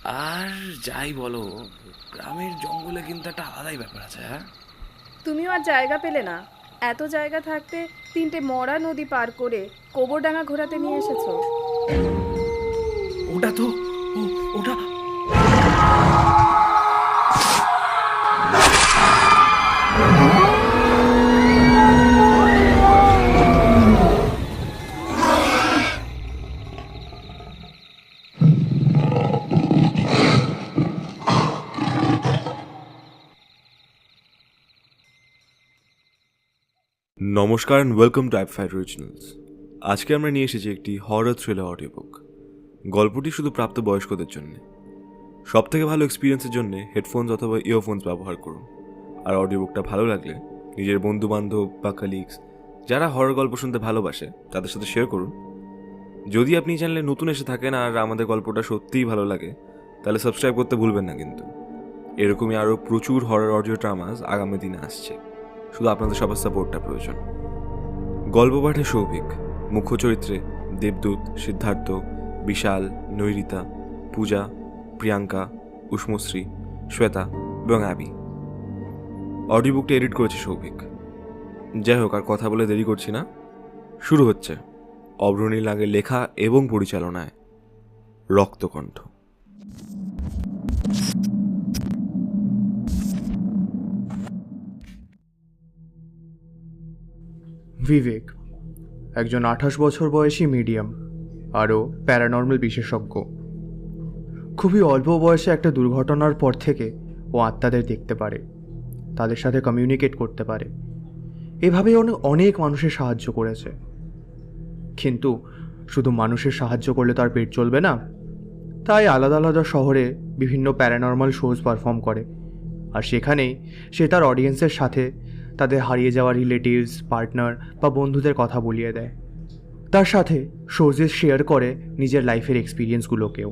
আর যাই বলো, গ্রামের জঙ্গলে কিন্তু একটা আলাদাই ব্যাপার আছে। হ্যাঁ, তুমিও আর জায়গা পেলে না? এত জায়গা থাকতে 3টে মরা নদী পার করে কোবরডাঙ্গা ঘোরাতে নিয়ে এসেছো। ওটা তো ওটা নমস্কার and welcome to app five originals. আজকে আমরা নিয়ে এসেছি একটি হরর থ্রিলার অডিও বুক। গল্পটি শুধু প্রাপ্তবয়স্কদের জন্য। সব থেকে ভালো এক্সপিরিয়েন্সের জন্য হেডফোনস অথবা ইয়ারফোনস ব্যবহার করুন। আর অডিও বুকটা ভালো লাগলে নিজের বন্ধু বান্ধব বা কালিগস যারা হরর গল্প শুনতে ভালোবাসে তাদের সাথে শেয়ার করুন। যদি আপনি চ্যানেলে নতুন এসে থাকেন আর আমাদের গল্পটা সত্যিই ভালো লাগে তাহলে সাবস্ক্রাইব করতে ভুলবেন না কিন্তু। এরকমই আরও প্রচুর হরর অডিও ড্রামাস আগামী দিনে আসছে, শুধু আপনাদের সবার সাপোর্টটা প্রয়োজন। গল্প পাঠে সৌভিক, মুখ্য চরিত্রে দেবদূত, সিদ্ধার্থ, বিশাল, নৈরিতা, পূজা, প্রিয়াঙ্কা, উষ্মশ্রী, শ্বেতা এবং অ্যাবি। অডিও বুকটা এডিট করেছে সৌভিক। যাই হোক, আর কথা বলে দেরি করছি না, শুরু হচ্ছে অগ্রণী লাগে লেখা এবং পরিচালনায় রক্তকণ্ঠ। বিবেক একজন 28 বছর বয়সী মিডিয়াম আরও প্যারানর্মাল বিশেষজ্ঞ। খুবই অল্প বয়সে একটা দুর্ঘটনার পর থেকে ও আত্মাদের দেখতে পারে, তাদের সাথে কমিউনিকেট করতে পারে। এভাবে অনেক মানুষের সাহায্য করেছে। কিন্তু শুধু মানুষের সাহায্য করলে তার পেট চলবে না, তাই আলাদা আলাদা শহরে বিভিন্ন প্যারানর্মাল শোজ পারফর্ম করে। আর সেখানেই সে তার অডিয়েন্সের সাথে তাদের হারিয়ে যাওয়া রিলেটিভস, পার্টনার বা বন্ধুদের কথা বলিয়ে দেয়। তার সাথে শোজে শেয়ার করে নিজের লাইফের এক্সপিরিয়েন্সগুলোকেও।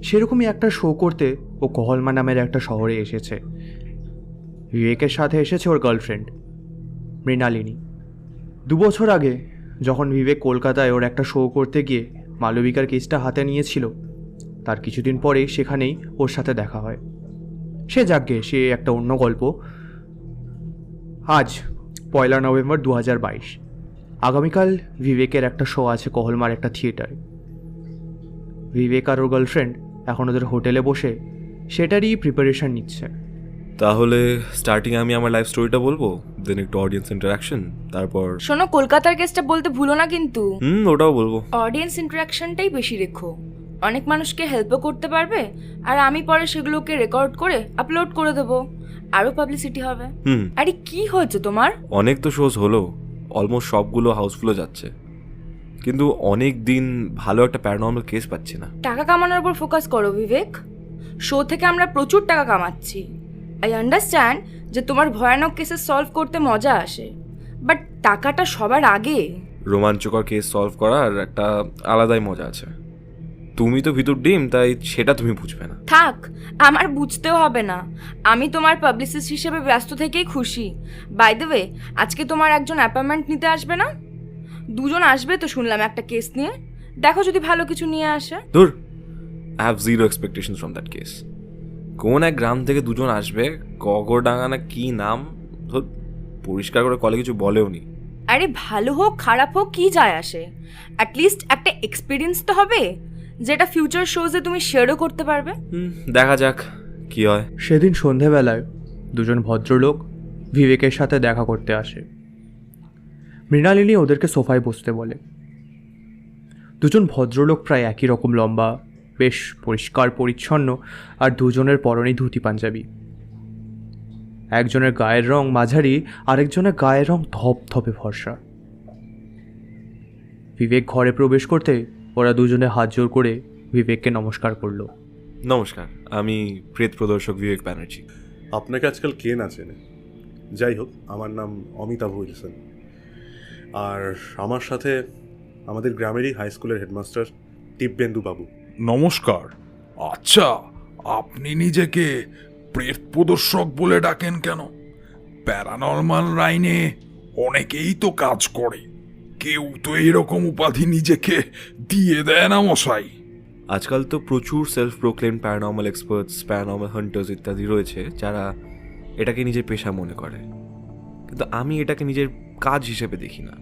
সেরকমই একটা শো করতে ও কহলমা নামের একটা শহরে এসেছে। বিবেকের সাথে এসেছে ওর গার্লফ্রেন্ড মৃণালিনী। 2 বছর আগে যখন বিবেক কলকাতায় ওর একটা শো করতে গিয়ে মালবিকার কেসটা হাতে নিয়েছিল, তার কিছুদিন পরেই সেখানেই ওর সাথে দেখা হয়। সে যাকে সে একটা অন্য গল্প। আজ 1 নভেম্বর 2022, আগামীকাল বিবেকের একটা শো আছে কহলমার একটা থিয়েটারে। বিবেক আর ওর গার্লফ্রেন্ড এখন ওদের হোটেলে বসে সেটারই প্রিপারেশন নিচ্ছে। তাহলে স্টার্টিংয়ে আমি আমার লাইফ স্টোরিটা বলবো, দেন একটু অডিয়েন্স ইন্টারাকশন, তারপর শোনো, কলকাতার কেসটা বলতে ভুলো না কিন্তু। ওটাও বলবো। অডিয়েন্স ইন্টারাকশনটাই বেশি রেখো, অনেক মানুষকে হেল্পও করতে পারবে। আর আমি পরে সেগুলোকে রেকর্ড করে আপলোড করে দেবো, আরও পাবলিসিটি হবে। আরে কি হয়েছে তোমার? অনেক তো শোজ হলো, অলমোস্ট সবগুলো হাউসফুলও যাচ্ছে, কিন্তু অনেক দিন ভালো একটা প্যারানর্মাল কেস পাচ্ছি না। টাকা কামানোর উপর ফোকাস করো বিবেক। শো থেকে আমরা প্রচুর টাকা কামাচ্ছি। আই আন্ডারস্ট্যান্ড যে তোমার ভয়ানক কেসে সলভ করতে মজা আসে, বাট টাকাটা সবার আগে। রোমাঞ্চকর কেস সলভ করার একটা আলাদাই মজা আছে। তুমি তো ভিতর ডিম, তাই সেটা তুমি বুঝবে না। থাক, আমার বুঝতেও হবে না। আমি তোমার পাবলিসিস্ট হিসেবে ব্যস্ত থেকেই খুশি। বাই দ্য ওয়ে, আজকে তোমার একজন অ্যাপয়েন্টমেন্ট নিতে আসবে না? 2 জন আসবে তো শুনলাম একটা কেস নিয়ে। দেখো যদি ভালো কিছু নিয়ে আসে। ধুর, I have zero expectations from that case. কোন এক গ্রাম থেকে 2 জন আসবে, কগরডাঙ্গা না কি নাম, ধর পরিষ্কার করে কলে কিছু বলেও নি। আরে ভালো হোক খারাপ হোক কি যায় আসে, অ্যাটলিস্ট একটা এক্সপিরিয়েন্স তো হবে যেটা ফিউচার শোজে তুমি শেয়ারও করতে পারবে। দেখা যাক কি হয়। সেদিন সন্ধেবেলায় 2 জন ভদ্রলোক বিবেকের সাথে দেখা করতে আসে। মৃণালিনী ওদেরকে সোফায় বসতে বলে। 2 জন ভদ্রলোক প্রায় একই রকম লম্বা, বেশ পরিষ্কার পরিচ্ছন্ন, আর 2 জনের পরনেই ধুতি পাঞ্জাবি। একজনের গায়ের রং মাঝারি, আরেকজনের গায়ের রং ধপধপে ফর্সা। বিবেক ঘরে প্রবেশ করতে ওরা 2 জনে হাত জোর করে বিবেককে নমস্কার করলো। নমস্কার, আমি প্রেত প্রদর্শক বিবেক ব্যানার্জি। আপনাকে আজকাল কে না চেনে। যাই হোক, আমার নাম অমিতাভ উইলসন, আর আমার সাথে আমাদের গ্রামেরই হাই স্কুলের হেডমাস্টার দিব্যেন্দু বাবু। নমস্কার। আচ্ছা, আপনি নিজেকে প্রেত প্রদর্শক বলে ডাকেন কেন? প্যারানর্মাল লাইনে অনেকেই তো কাজ করে, কেউ তো এরকম উপাধি নিজেকে দিয়ে দেয় না মশাই। আজকাল তো প্রচুর self proclaim paranormal experts, paranormal hunters ইত্যাদি রয়েছে যারা এটাকে নিজের পেশা মনে করে, কিন্তু আমি এটাকে নিজের কাজ হিসেবে দেখি না।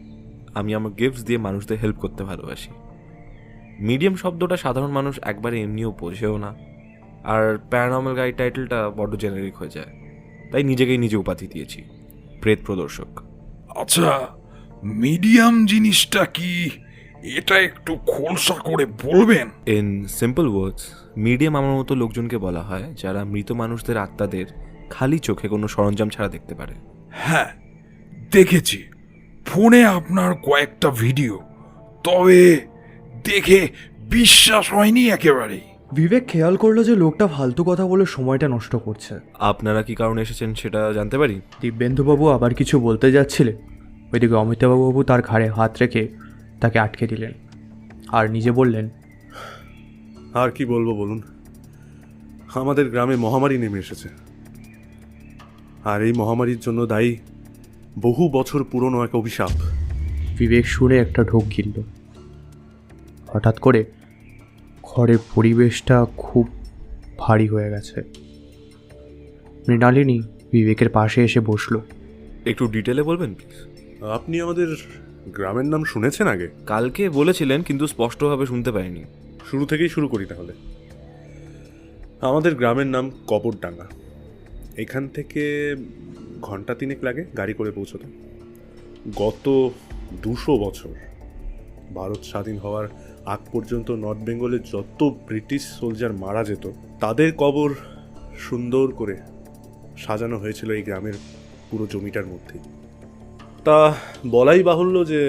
আমি আমার গিফটস দিয়ে মানুষদের হেল্প করতে ভালোবাসি। মিডিয়াম শব্দটা সাধারণ মানুষ একবারে এমনিও বোঝেও না, আর প্যারানর্মাল গাইড টাইটেলটা বড্ড জেনারিক হয়ে যায়, তাই নিজেকেই নিজে উপাধি দিয়েছি প্রেত প্রদর্শক। আচ্ছা, মিডিয়াম জিনিসটা কি, এটা একটু খোলসা করে বলবেন? ইন সিম্পল ওয়ার্ডস, মিডিয়াম আমার মতো লোকজনকে বলা হয় যারা মৃত মানুষদের আত্মাদের খালি চোখে কোনো সরঞ্জাম ছাড়া দেখতে পারে। হ্যাঁ, দেখেছি ফোনে আপনার কয়েকটা ভিডিও, তবে দেখে বিশ্বাস হয়নি একেবারেই। বিবেক খেয়াল করলো যে লোকটা ফালতু কথা বলে সময়টা নষ্ট করছে। আপনারা কি কারণে এসেছেন সেটা জানতে পারি? দিব্যেন্দুবাবু আবার কিছু বলতে যাচ্ছিলেন, ওইদিকে অমিতাভবাবু তার ঘাড়ে হাত রেখে তাকে আটকে দিলেন আর নিজে বললেন, আর কি বলবো বলুন, আমাদের গ্রামে মহামারী নেমে এসেছে, আর এই মহামারীর জন্য দায়ী বহু বছর পুরনো এক অভিশাপ। বিবেক শুনে একটা ঢোক গিলল। হঠাৎ করে ঘরের পরিবেশটা খুব ভারী হয়ে গেছে। মৃণালিনী বিবেকের পাশে এসে বসলো। একটু ডিটেলে বলবেন প্লিজ? আপনি আমাদের গ্রামের নাম শুনেছেন আগে? কালকে বলেছিলেন কিন্তু স্পষ্টভাবে শুনতে পাইনি। শুরু থেকেই শুরু করি তাহলে। আমাদের গ্রামের নাম কবরডাঙ্গা। এখান থেকে ঘন্টা 3 লাগে গাড়ি করে পৌঁছতে। গত 200 বছর ভারত স্বাধীন হওয়ার আগ পর্যন্ত নর্থ বেঙ্গলে যত ব্রিটিশ সোলজার মারা যেত তাদের কবর সুন্দর করে সাজানো হয়েছিল এই গ্রামের পুরো জমিটার মধ্যেই। তা বলাই বাহুল্য যে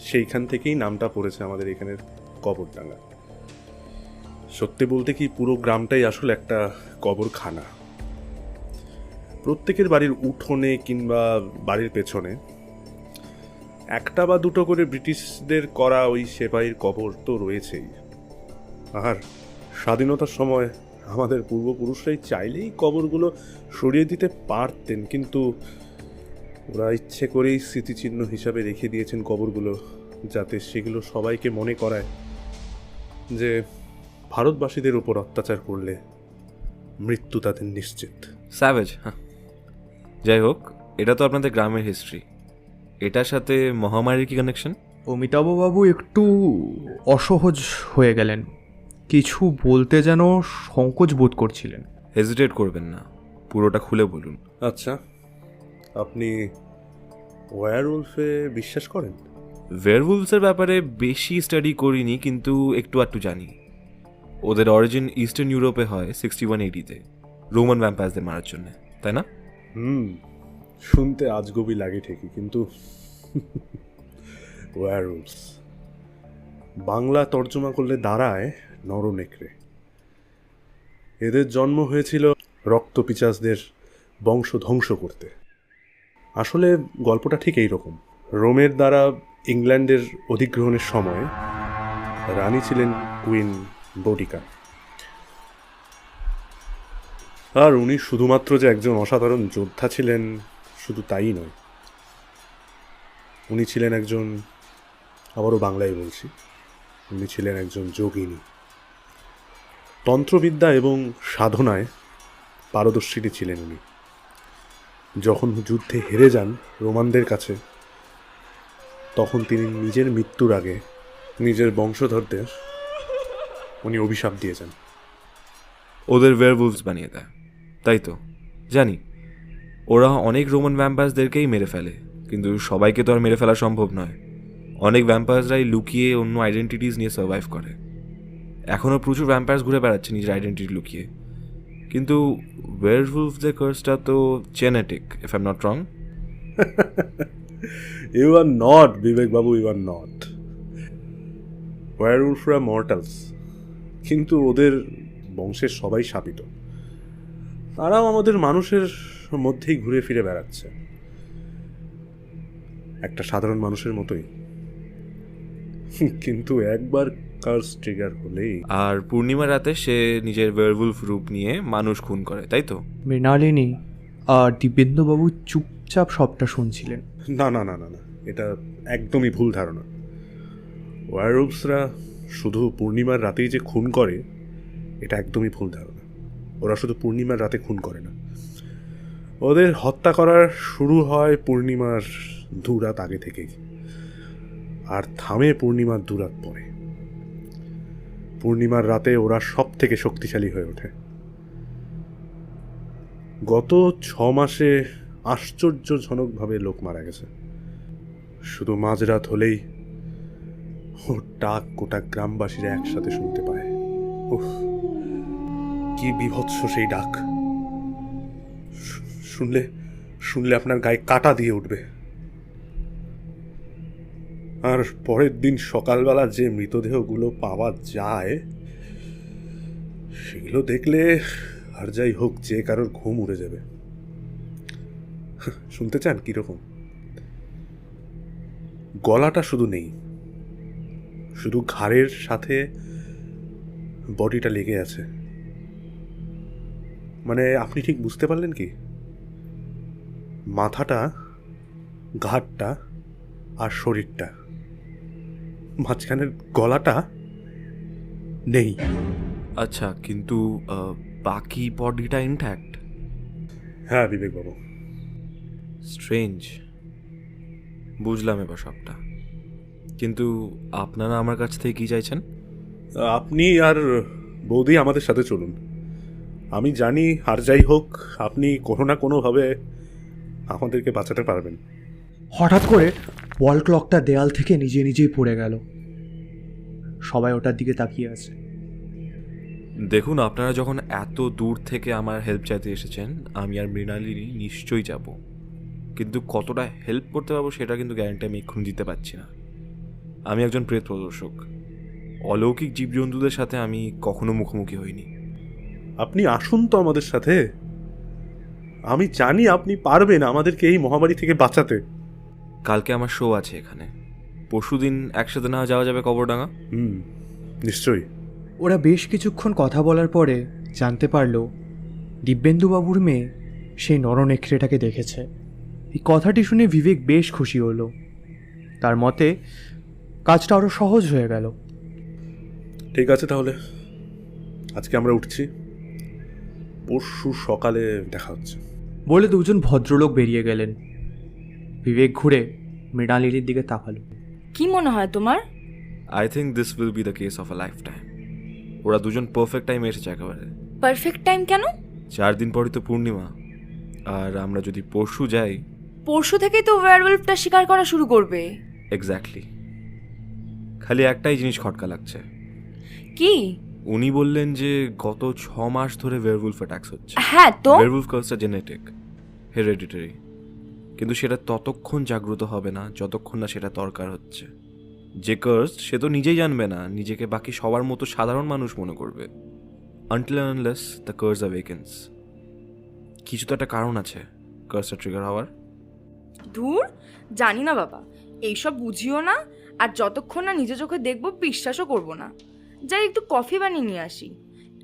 সেইখান থেকেই নামটা পড়েছে আমাদের এখানের কবরডাঙ্গা। সত্যি বলতে কি, পুরো গ্রামটাই আসলে একটা কবরখানা। প্রত্যেকের বাড়ির উঠোনে কিংবা বাড়ির পেছনে একটা বা দুটো করে ব্রিটিশদের করা ওই সেপাহীর কবর তো রয়েছেই। আর স্বাধীনতার সময় আমাদের পূর্বপুরুষরাই চাইলেই কবরগুলো সরিয়ে দিতে পারতেন, কিন্তু ওরা ইচ্ছে করেই স্মৃতিচিহ্ন হিসাবে রেখে দিয়েছেন কবরগুলো, যাতে সেগুলো সবাইকে মনে করায় যে ভারতবাসীদের উপর অত্যাচার করলে মৃত্যু তাদের নিশ্চিত। স্যাভেজ। হ্যাঁ, যাই হোক, এটা তো আপনাদের গ্রামের হিস্ট্রি, এটার সাথে মহামারীর কি কানেকশন? অমিতাভবাবু একটু অসহজ হয়ে গেলেন, কিছু বলতে যেন সংকোচ বোধ করছিলেন। হেজিটেট করবেন না, পুরোটা খুলে বলুন। আচ্ছা, আপনি ওয়্যারউলফে বিশ্বাস করেন? ওয়্যারউলফসের ব্যাপারে বেশি স্টাডি করিনি, কিন্তু একটু আধটু জানি। ওদের অরিজিন ইস্টার্ন ইউরোপে হয় 61 AD-তে, রোমান ভ্যাম্পায়ার্সদের মারার জন্য, তাই না? শুনতে আজগবি লাগে ঠিকই, কিন্তু ওয়্যারউলফস বাংলা তর্জমা করলে দাঁড়ায় নরনেকড়ে। এদের জন্ম হয়েছিল রক্তপিচাসদের বংশ ধ্বংস করতে। আসলে গল্পটা ঠিক এইরকম। রোমের দ্বারা ইংল্যান্ডের অধিগ্রহণের সময় রানী ছিলেন কুইন বোডিকা। আর উনি শুধুমাত্র যে একজন অসাধারণ যোদ্ধা ছিলেন শুধু তাই নয়, উনি ছিলেন একজন, আবারও বাংলায় বলছি, উনি ছিলেন একজন যোগিনী। তন্ত্রবিদ্যা এবং সাধনায় পারদর্শিনী ছিলেন উনি। যখন যুদ্ধে হেরে যান রোমানদের কাছে, তখন তিনি নিজের মৃত্যুর আগে নিজের বংশধরদের উনি অভিশাপ দিয়ে যান। ওদের ওয়্যারউলফস বানিয়ে দেয়, তাই তো? জানি, ওরা অনেক রোমান ভ্যাম্পায়ার্সদেরকেই মেরে ফেলে, কিন্তু সবাইকে তো আর মেরে ফেলা সম্ভব নয়। অনেক ভ্যাম্পায়ার্সরাই লুকিয়ে অন্য আইডেন্টিটিস নিয়ে সার্ভাইভ করে। এখনও প্রচুর ভ্যাম্পায়ার্স ঘুরে বেড়াচ্ছে নিজের আইডেন্টিটি লুকিয়ে, কিন্তু ওয়্যারউলফদের কার্সটা তো genetic, if I am not wrong. You are not, Vivek babu, you are not. ওয়্যারউলফরা মর্টালস, কিন্তু ওদের বংশের সবাই শাপিত। তারাও আমাদের মানুষের মধ্যেই ঘুরে ফিরে বেড়াচ্ছে, একটা সাধারণ মানুষের মতোই। কিন্তু একবার কার্স ট্রিগার হলেই। আর পূর্ণিমা রাতে সে নিজের ওয়্যারউলফ রূপ নিয়ে মানুষ খুন করে, তাই তো? মৃণালিনী আর দিব্যেন্দুবাবু চুপচাপ সবটা শুনছিলেন। না না না না না, এটা একদমই ভুল ধারণা। ওয়্যারউলফসরা শুধু পূর্ণিমার রাতেই যে খুন করে এটা একদমই ভুল ধারণা। ওরা শুধু পূর্ণিমার রাতে খুন করে না, ওদের হত্যা করার শুরু হয় পূর্ণিমার 2 রাত আগে থেকেই, আর থামে পূর্ণিমার 2 রাত পরে। পূর্ণিমার রাতে ওরা সব থেকে শক্তিশালী হয়ে ওঠে। গত 6 মাসে আশ্চর্যজনকভাবে লোক মারা গেছে। শুধু মাঝরাত হলেই ওর ডাক গোটা গ্রামবাসীরা একসাথে শুনতে পায়। উফ, কি বিভৎস সেই ডাক! শুনলে শুনলে আপনার গায়ে কাঁটা দিয়ে উঠবে। আর পরের দিন সকালবেলা যে মৃতদেহগুলো পাওয়া যায় সেগুলো দেখলে আর যাই হোক যে কারোর ঘুম উড়ে যাবে। শুনতে চান কিরকম? গলাটা শুধু নেই, শুধু ঘাড়ের সাথে বডিটা লেগে আছে। মানে আপনি ঠিক বুঝতে পারলেন কি? মাথাটা, ঘাড়টা আর শরীরটা, মাঝখানের গলাটা নেই। আচ্ছা, কিন্তু বাকি বডিটা ইনট্যাক্ট? হ্যাঁ বিবেকবাবু। স্ট্রেঞ্জ, বুঝলাম এবার সবটা। কিন্তু আপনারা আমার কাছ থেকে কি চাইছেন? আপনি আর বৌদি আমাদের সাথে চলুন। আমি জানি আর যাই হোক আপনি কোনো না কোনোভাবে আমাদেরকে বাঁচাতে পারবেন। হঠাৎ করে ওয়াল ক্লকটা দেয়াল থেকে নিজে নিজেই পড়ে গেল। সবাই ওটার দিকে তাকিয়ে আছে। দেখুন, আপনারা যখন এত দূর থেকে আমার হেল্প চাইতে এসেছেন, আমি আর মৃণালিনী নিশ্চয়ই যাব, কিন্তু কতটা হেল্প করতে পারবো সেটা কিন্তু গ্যারান্টি আমি এক্ষুনি দিতে পারছি না। আমি একজন প্রেত প্রদর্শক, অলৌকিক জীবজন্তুদের সাথে আমি কখনো মুখোমুখি হইনি। আপনি আসুন তো আমাদের সাথে। আমি জানি আপনি পারবেন আমাদেরকে এই মহামারী থেকে বাঁচাতে। কালকে আমার শো আছে এখানে, পরশুদিন একসাথে না যাওয়া যাবে কবরডাঙ্গা? নিশ্চয়ই। ওরা বেশ কিছুক্ষণ কথা বলার পরে জানতে পারল দিব্যেন্দুবাবুর মেয়ে সেই নরনেকড়েটাকে দেখেছে। এই কথাটি শুনে বিবেক বেশ খুশি হলো। তার মতে কাজটা আরও সহজ হয়ে গেল। ঠিক আছে, তাহলে আজকে আমরা উঠছি, পরশু সকালে দেখা হচ্ছে। বলে দুজন ভদ্রলোক বেরিয়ে গেলেন। বিবেক ঘুরে মৃণালিনীর দিকে তাকালো। কি মনে হয় তোমার? I think this will be the case of a life time. ওরা দুজন পারফেক্ট টাইমে এসেছে একেবারে। পারফেক্ট টাইম কেন? 4 দিন পরই তো পূর্ণিমা, আর আমরা যদি পরশু যাই। পরশু থেকেই তো ওয়্যারউলফটা শিকার করা শুরু করবে। এক্স্যাক্টলি। খালি একটাই জিনিস খটকা লাগছে। কি? উনি বললেন যে গত 6 মাস ধরে ওয়্যারউলফ অ্যাটাকস হচ্ছে। হ্যাঁ তো ওয়্যারউলফ কার্সটা জেনেটিক, হেরিডিটারি, কিন্তু সেটা ততক্ষণ জাগ্রত হবে না যতক্ষণ না সেটা দরকার হচ্ছে। যে কার্স সে তো নিজেই জানবে না, নিজেকে বাকি সবার মতো সাধারণ মানুষ মনে করবে। Until and unless the curse awakens. কিছু তো একটা কারণ আছে কার্সটা ট্রিগার হওয়ার। ধুর, জানি না বাবা, এইসব বুঝিও না। আর যতক্ষণ না নিজে চোখে দেখবো বিশ্বাসও করবো না। যাই একটু কফি বানিয়ে নিয়ে আসি।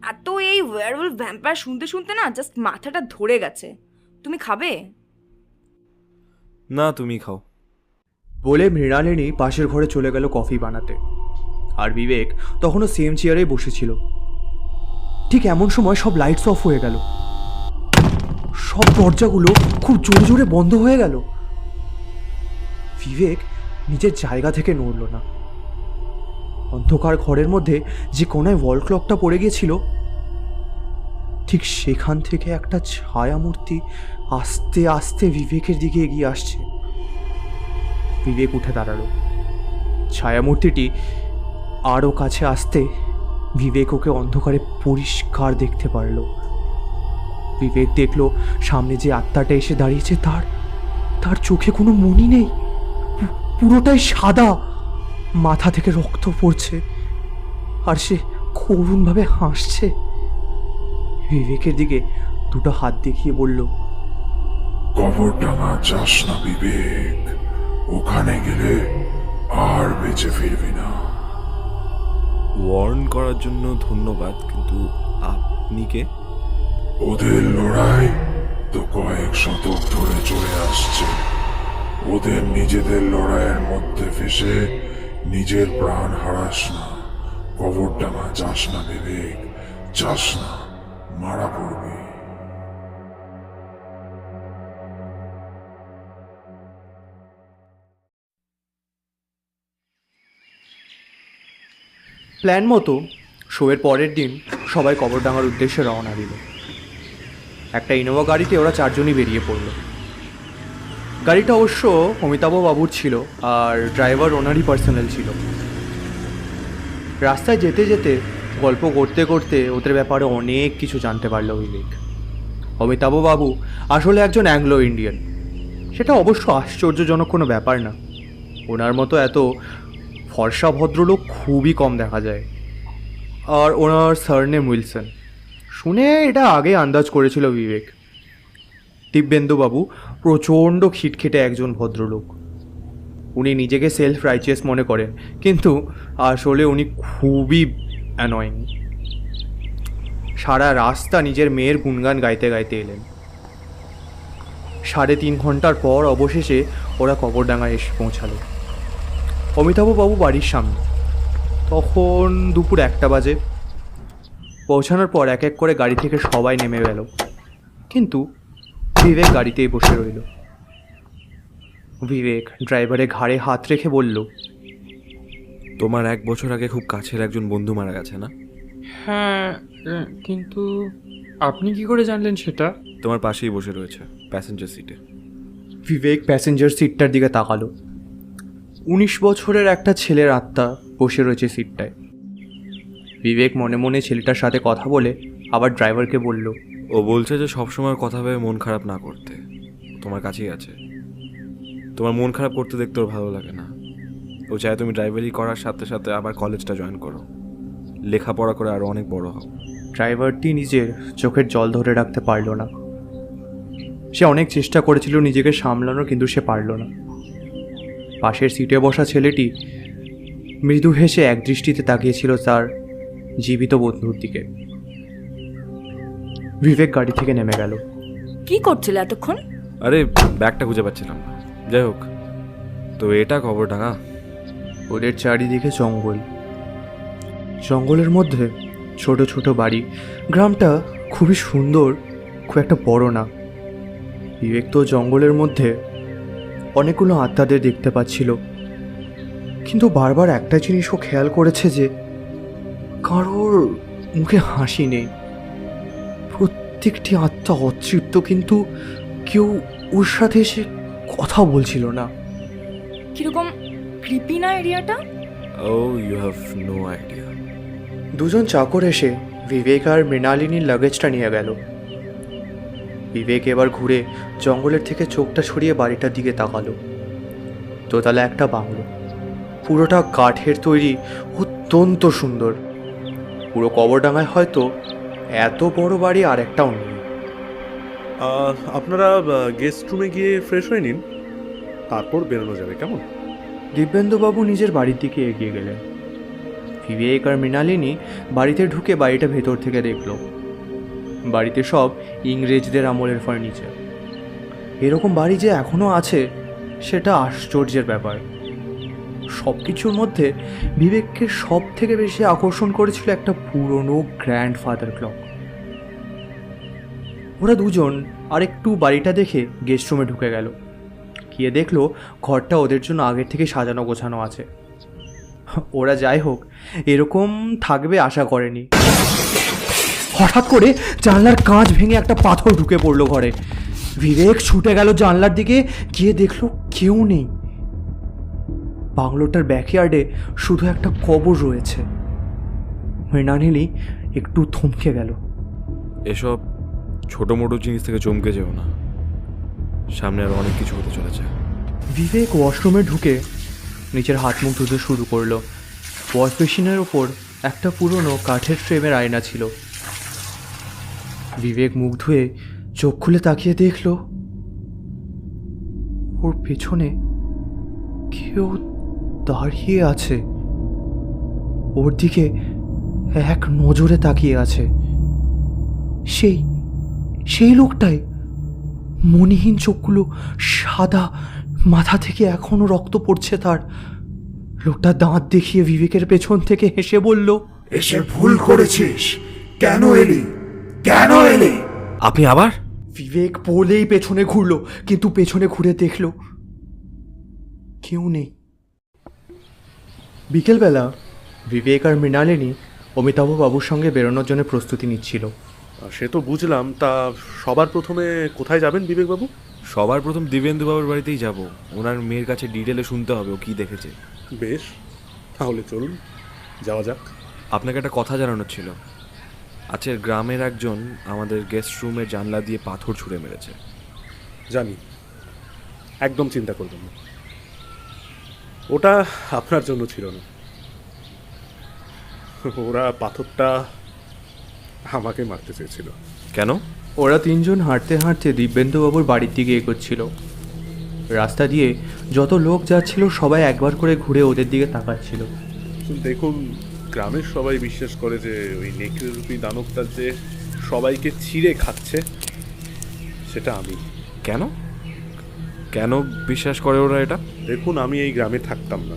আর তো এই ওয়্যারউলফ ভ্যাম্পায়ার শুনতে শুনতে না জাস্ট মাথাটা ধরে গেছে। তুমি খাবে? না, তুমি খাও। বলে মৃণালিনী পাশের ঘরে চলে গেল কফি বানাতে। আর বিবেক তখনও সেম চেয়ারেই বসেছিল। ঠিক এমন সময় সব লাইটস অফ হয়ে গেল। সব দরজাগুলো খুব জোরে জোরে বন্ধ হয়ে গেল। বিবেক নিজের জায়গা থেকে নড়ল না। অন্ধকার ঘরের মধ্যে যে কোনায় ওয়াল ক্লকটা পড়ে গিয়েছিল, ঠিক সেখান থেকে একটা ছায়ামূর্তি আস্তে আস্তে বিবেকের দিকে এগিয়ে আসছে। বিবেক উঠে দাঁড়ালো। ছায়ামূর্তিটি আরও কাছে আসতে বিবেক ওকে অন্ধকারে পরিষ্কার দেখতে পারল। বিবেক দেখল সামনে যে আত্মাটা এসে দাঁড়িয়েছে তার চোখে কোনো মনি নেই, পুরোটাই সাদা, মাথা থেকে রক্ত পড়ছে, আর সে করুণভাবে হাসছে। বিবেকের দিকে দুটো হাত দেখিয়ে বলল, কবরডাঙ্গা যাস না বিবেক, ওখানে গেলে আর বেঁচে ফিরবি না। ওয়ার্ন করার জন্য ধন্যবাদ, কিন্তু আপনি কে? ওদের লড়াই তো কয়েক শতক ধরে চলে আসছে। ওদের নিজেদের লড়াইয়ের মধ্যে ফেসে নিজের প্রাণ হারাস না, কবরডাঙ্গা যাস না বিবেক, যাস না, মারা পড়বি। প্ল্যান মতো শোয়ের পরের দিন সবাই কবরডাঙ্গার উদ্দেশ্যে রওনা দিল। একটা ইনোভা গাড়িতে ওরা চারজনই বেরিয়ে পড়ল। গাড়িটা অবশ্য অমিতাভ বাবুর ছিল, আর ড্রাইভার ওনারই পার্সোনাল ছিল। রাস্তায় যেতে যেতে গল্প করতে করতে ওদের ব্যাপারে অনেক কিছু জানতে পারল বিবেক। অমিতাভ বাবু আসলে একজন অ্যাংলো ইন্ডিয়ান। সেটা অবশ্য আশ্চর্যজনক কোনো ব্যাপার না। ওনার মতো এত ফর্সা ভদ্রলোক খুবই কম দেখা যায়। আর ওনার সারনেম উইলসন। শুনে এটা আগে আন্দাজ করেছিল বিবেক। দিব্যেন্দুবাবু প্রচণ্ড খিটখিটে একজন ভদ্রলোক। উনি নিজেকে সেলফ রাইচিয়াস মনে করেন, কিন্তু আসলে উনি খুবই অ্যানয়িং। সারা রাস্তা নিজের মেয়ের গুণগান গাইতে গাইতে এলেন। 3.5 ঘন্টার পর অবশেষে ওরা কবরডাঙ্গায় এসে পৌঁছালো। অমিতাভবাবু বাড়ির সামনে। তখন দুপুর 1টা বাজে। পৌঁছানোর পর এক এক করে গাড়ি থেকে সবাই নেমে গেল, কিন্তু বিবেক গাড়িতেই বসে রইল। বিবেক ড্রাইভারের ঘাড়ে হাত রেখে বলল, তোমার 1 বছর আগে খুব কাছের একজন বন্ধু মারা গেছে না? হ্যাঁ, কিন্তু আপনি কি করে জানলেন সেটা? তোমার পাশেই বসে রয়েছে, প্যাসেঞ্জার সিটে। বিবেক প্যাসেঞ্জার সিটটার দিকে তাকালো। 19 বছরের একটা ছেলের আত্মা বসে রয়েছে সিটটায়। বিবেক মনে মনে ছেলেটার সাথে কথা বলে আবার ড্রাইভারকে বলল, ও বলছে যে সবসময় কথা ভেবে মন খারাপ না করতে, তোমার কাছেই আছে। তোমার মন খারাপ করতে দেখতে ওর ভালো লাগে না। ও চায় তুমি ড্রাইভারি করার সাথে সাথে আবার কলেজটা জয়েন করো, লেখাপড়া করে আরও অনেক বড় হও। ড্রাইভারটি নিজের চোখের জল ধরে রাখতে পারল না। সে অনেক চেষ্টা করেছিল নিজেকে সামলানোর, কিন্তু সে পারল না। পাশের সিটে বসা ছেলেটি মৃদু হেসে একদৃষ্টিতে তাকিয়েছিল তার জীবিত বন্ধুর দিকে। বিবেক গাড়ি থেকে নেমে গেল। কি করছিলে এতক্ষণ? আরে ব্যাগটা খুঁজে পাচ্ছিলাম না। যাই হোক, তো এটা কবরডাঙ্গা। ওদের চারিদিকে জঙ্গল। জঙ্গলের মধ্যে ছোট ছোট বাড়ি। গ্রামটা খুবই সুন্দর, খুব একটা বড় না। বিবেক তো জঙ্গলের মধ্যে অনেকগুলো আত্মাদের দেখতে পাচ্ছিল, কিন্তু বারবার একটা জিনিসও খেয়াল করেছে যে কারোর মুখে হাসি নেই। প্রত্যেকটি আত্মা অতৃপ্ত, কিন্তু কেউ ওর সাথে এসে কথা বলছিল না। কিরকম ক্রিপি না এরিয়াটা? ও ইউ হ্যাভ নো আইডিয়া। দুজন চাকর এসে বিবেক আর মৃণালিনীর লাগেজটা নিয়ে গেল। বিবেক এবার ঘুরে জঙ্গলের থেকে চোখটা সরিয়ে বাড়িটার দিকে তাকালো। দোতলা একটা বাংলো, পুরোটা কাঠের তৈরি, অত্যন্ত সুন্দর। পুরো কবরডাঙ্গায় হয়তো এত বড় বাড়ি আর একটাও নেই। আপনারা গেস্ট রুমে গিয়ে ফ্রেশ হয়ে নিন, তারপর বেরোনো যাবে, কেমন? দিব্যেন্দুবাবু নিজের বাড়ির দিকে এগিয়ে গেলেন। বিবেক আর মৃণালিনী বাড়িতে ঢুকে বাড়িটা ভেতর থেকে দেখল। বাড়িতে সব ইংরেজদের আমলের ফার্নিচার। এরকম বাড়ি যে এখনও আছে সেটা আশ্চর্যের ব্যাপার। সব কিছুর মধ্যে বিবেককে সব থেকে বেশি আকর্ষণ করেছিল একটা পুরনো গ্র্যান্ডফাদার ক্লক। ওরা দুজন আর একটু বাড়িটা দেখে গেস্ট রুমে ঢুকে গেল। গিয়ে দেখলো ঘরটা ওদের জন্য আগের থেকে সাজানো গোছানো আছে। ওরা যাই হোক এরকম থাকবে আশা করেনি। হঠাৎ করে জানলার কাঁচ ভেঙে একটা পাথর ঢুকে পড়লো ঘরে। বিবেক ছুটে গেল জানলার দিকে, গিয়ে দেখলো কেউ নেই। বাংলোটার ব্যাকইয়ার্ডে শুধু একটা কবর রয়েছে। মৃণালিনী একটু থমকে গেল। এসব ছোটো মোটো জিনিস থেকে চমকে যেও না, সামনে আরও অনেক কিছু হতে চলেছে। বিবেক ওয়াশরুমে ঢুকে নিজের হাত মুখ ধুতে শুরু করলো। ওয়াশ বেসিনের ওপর একটা পুরনো কাঠের ফ্রেমের আয়না ছিল। বিবেক মুখ ধুয়ে চোখ খুলে তাকিয়ে দেখল ওর পেছনে কেউ দাঁড়িয়ে আছে। ওর দিকে এক নজরে তাকিয়ে আছে। সেই লোকটাই, মণিহীন চোখগুলো সাদা, মাথা থেকে এখনো রক্ত পড়ছে তার। লোকটা দাঁত দেখিয়ে বিবেকের পেছন থেকে হেসে বলল, এসে ভুল করেছিস। কেন এলি? কেন এলি? আপনি আবার? বিবেক বলেই পেছনে ঘুরল, কিন্তু পেছনে ঘুরে দেখল কেউ নেই। বিকেলবেলা বিবেক আর মৃণালিনী অমিতাভ বাবুর সঙ্গে বেরোনোর জন্য প্রস্তুতি নিচ্ছিল। সে তো বুঝলাম, তা সবার প্রথমে কোথায় যাবেন বিবেকবাবু? সবার প্রথম দিব্যেন্দু বাবুর বাড়িতেই যাব। ওনার মেয়ের কাছে ডিটেলে শুনতে হবে ও কী দেখেছে। বেশ, তাহলে চলুন যাওয়া যাক। আপনাকে একটা কথা জানানোর ছিল। আচ্ছা, গ্রামের একজন আমাদের গেস্ট রুমের জানলা দিয়ে পাথর ছুঁড়ে মেরেছে। জানি, একদম চিন্তা করবেন না, ওটা আপনার জন্য ছিল না। ওরা পাথরটা আমাকে মারতে চেয়েছিল। কেন? ওরা তিনজন হাঁটতে হাঁটতে দিব্যেন্দুবাবুর বাড়ির দিকে এগোচ্ছিল। রাস্তা দিয়ে যত লোক যাচ্ছিল সবাই একবার করে ঘুরে ওদের দিকে তাকাচ্ছিল। দেখুন, গ্রামের সবাই বিশ্বাস করে যে ওই নেকড়েরূপী দানবটা যে সবাইকে ছিঁড়ে খাচ্ছে সেটা আমি। কেন কেন বিশ্বাস করে ওরা এটা? দেখুন, আমি এই গ্রামে থাকতাম না,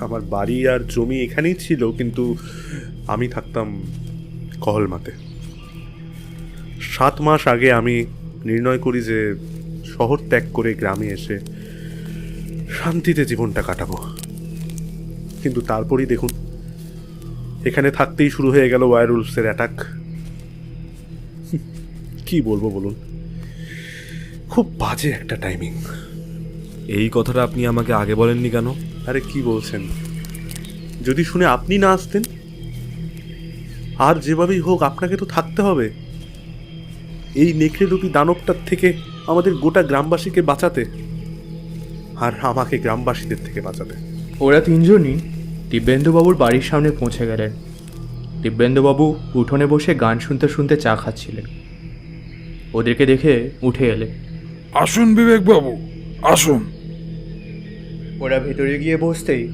আমার বাড়ি আর জমি এখানেই ছিল, কিন্তু আমি থাকতাম কহলমাতে। 7 মাস আগে আমি নির্ণয় করি যে শহর ত্যাগ করে গ্রামে এসে শান্তিতে জীবনটা কাটাবো। কিন্তু তারপরই দেখুন, এখানে থাকতেই শুরু হয়ে গেল ওয়্যারউলফসের অ্যাটাক। কি বলবো বলুন, খুব বাজে একটা টাইমিং। এই কথাটা আপনি আমাকে আগে বলেননি কেন? আরে কি বলছেন, যদি শুনে আপনি না আসতেন? আর যেভাবেই হোক আপনাকে তো থাকতে হবে এই নেকড়েরূপী দানবটার থেকে আমাদের গোটা গ্রামবাসীকে বাঁচাতে, আর আমাকে গ্রামবাসীদের থেকে বাঁচাতে। ওরা তিনজনই দিব্যেন্দুবাবুর বাড়ির সামনে পৌঁছে গেলেন। দিব্যেন্দুবাবু উঠোনে বসে গান শুনতে শুনতে চা খাচ্ছিলেন। ওদেরকে দেখে উঠে এলে। আসুন বিবেকবাবু, আসুন। ওরা ভেতরে গিয়ে বসতেই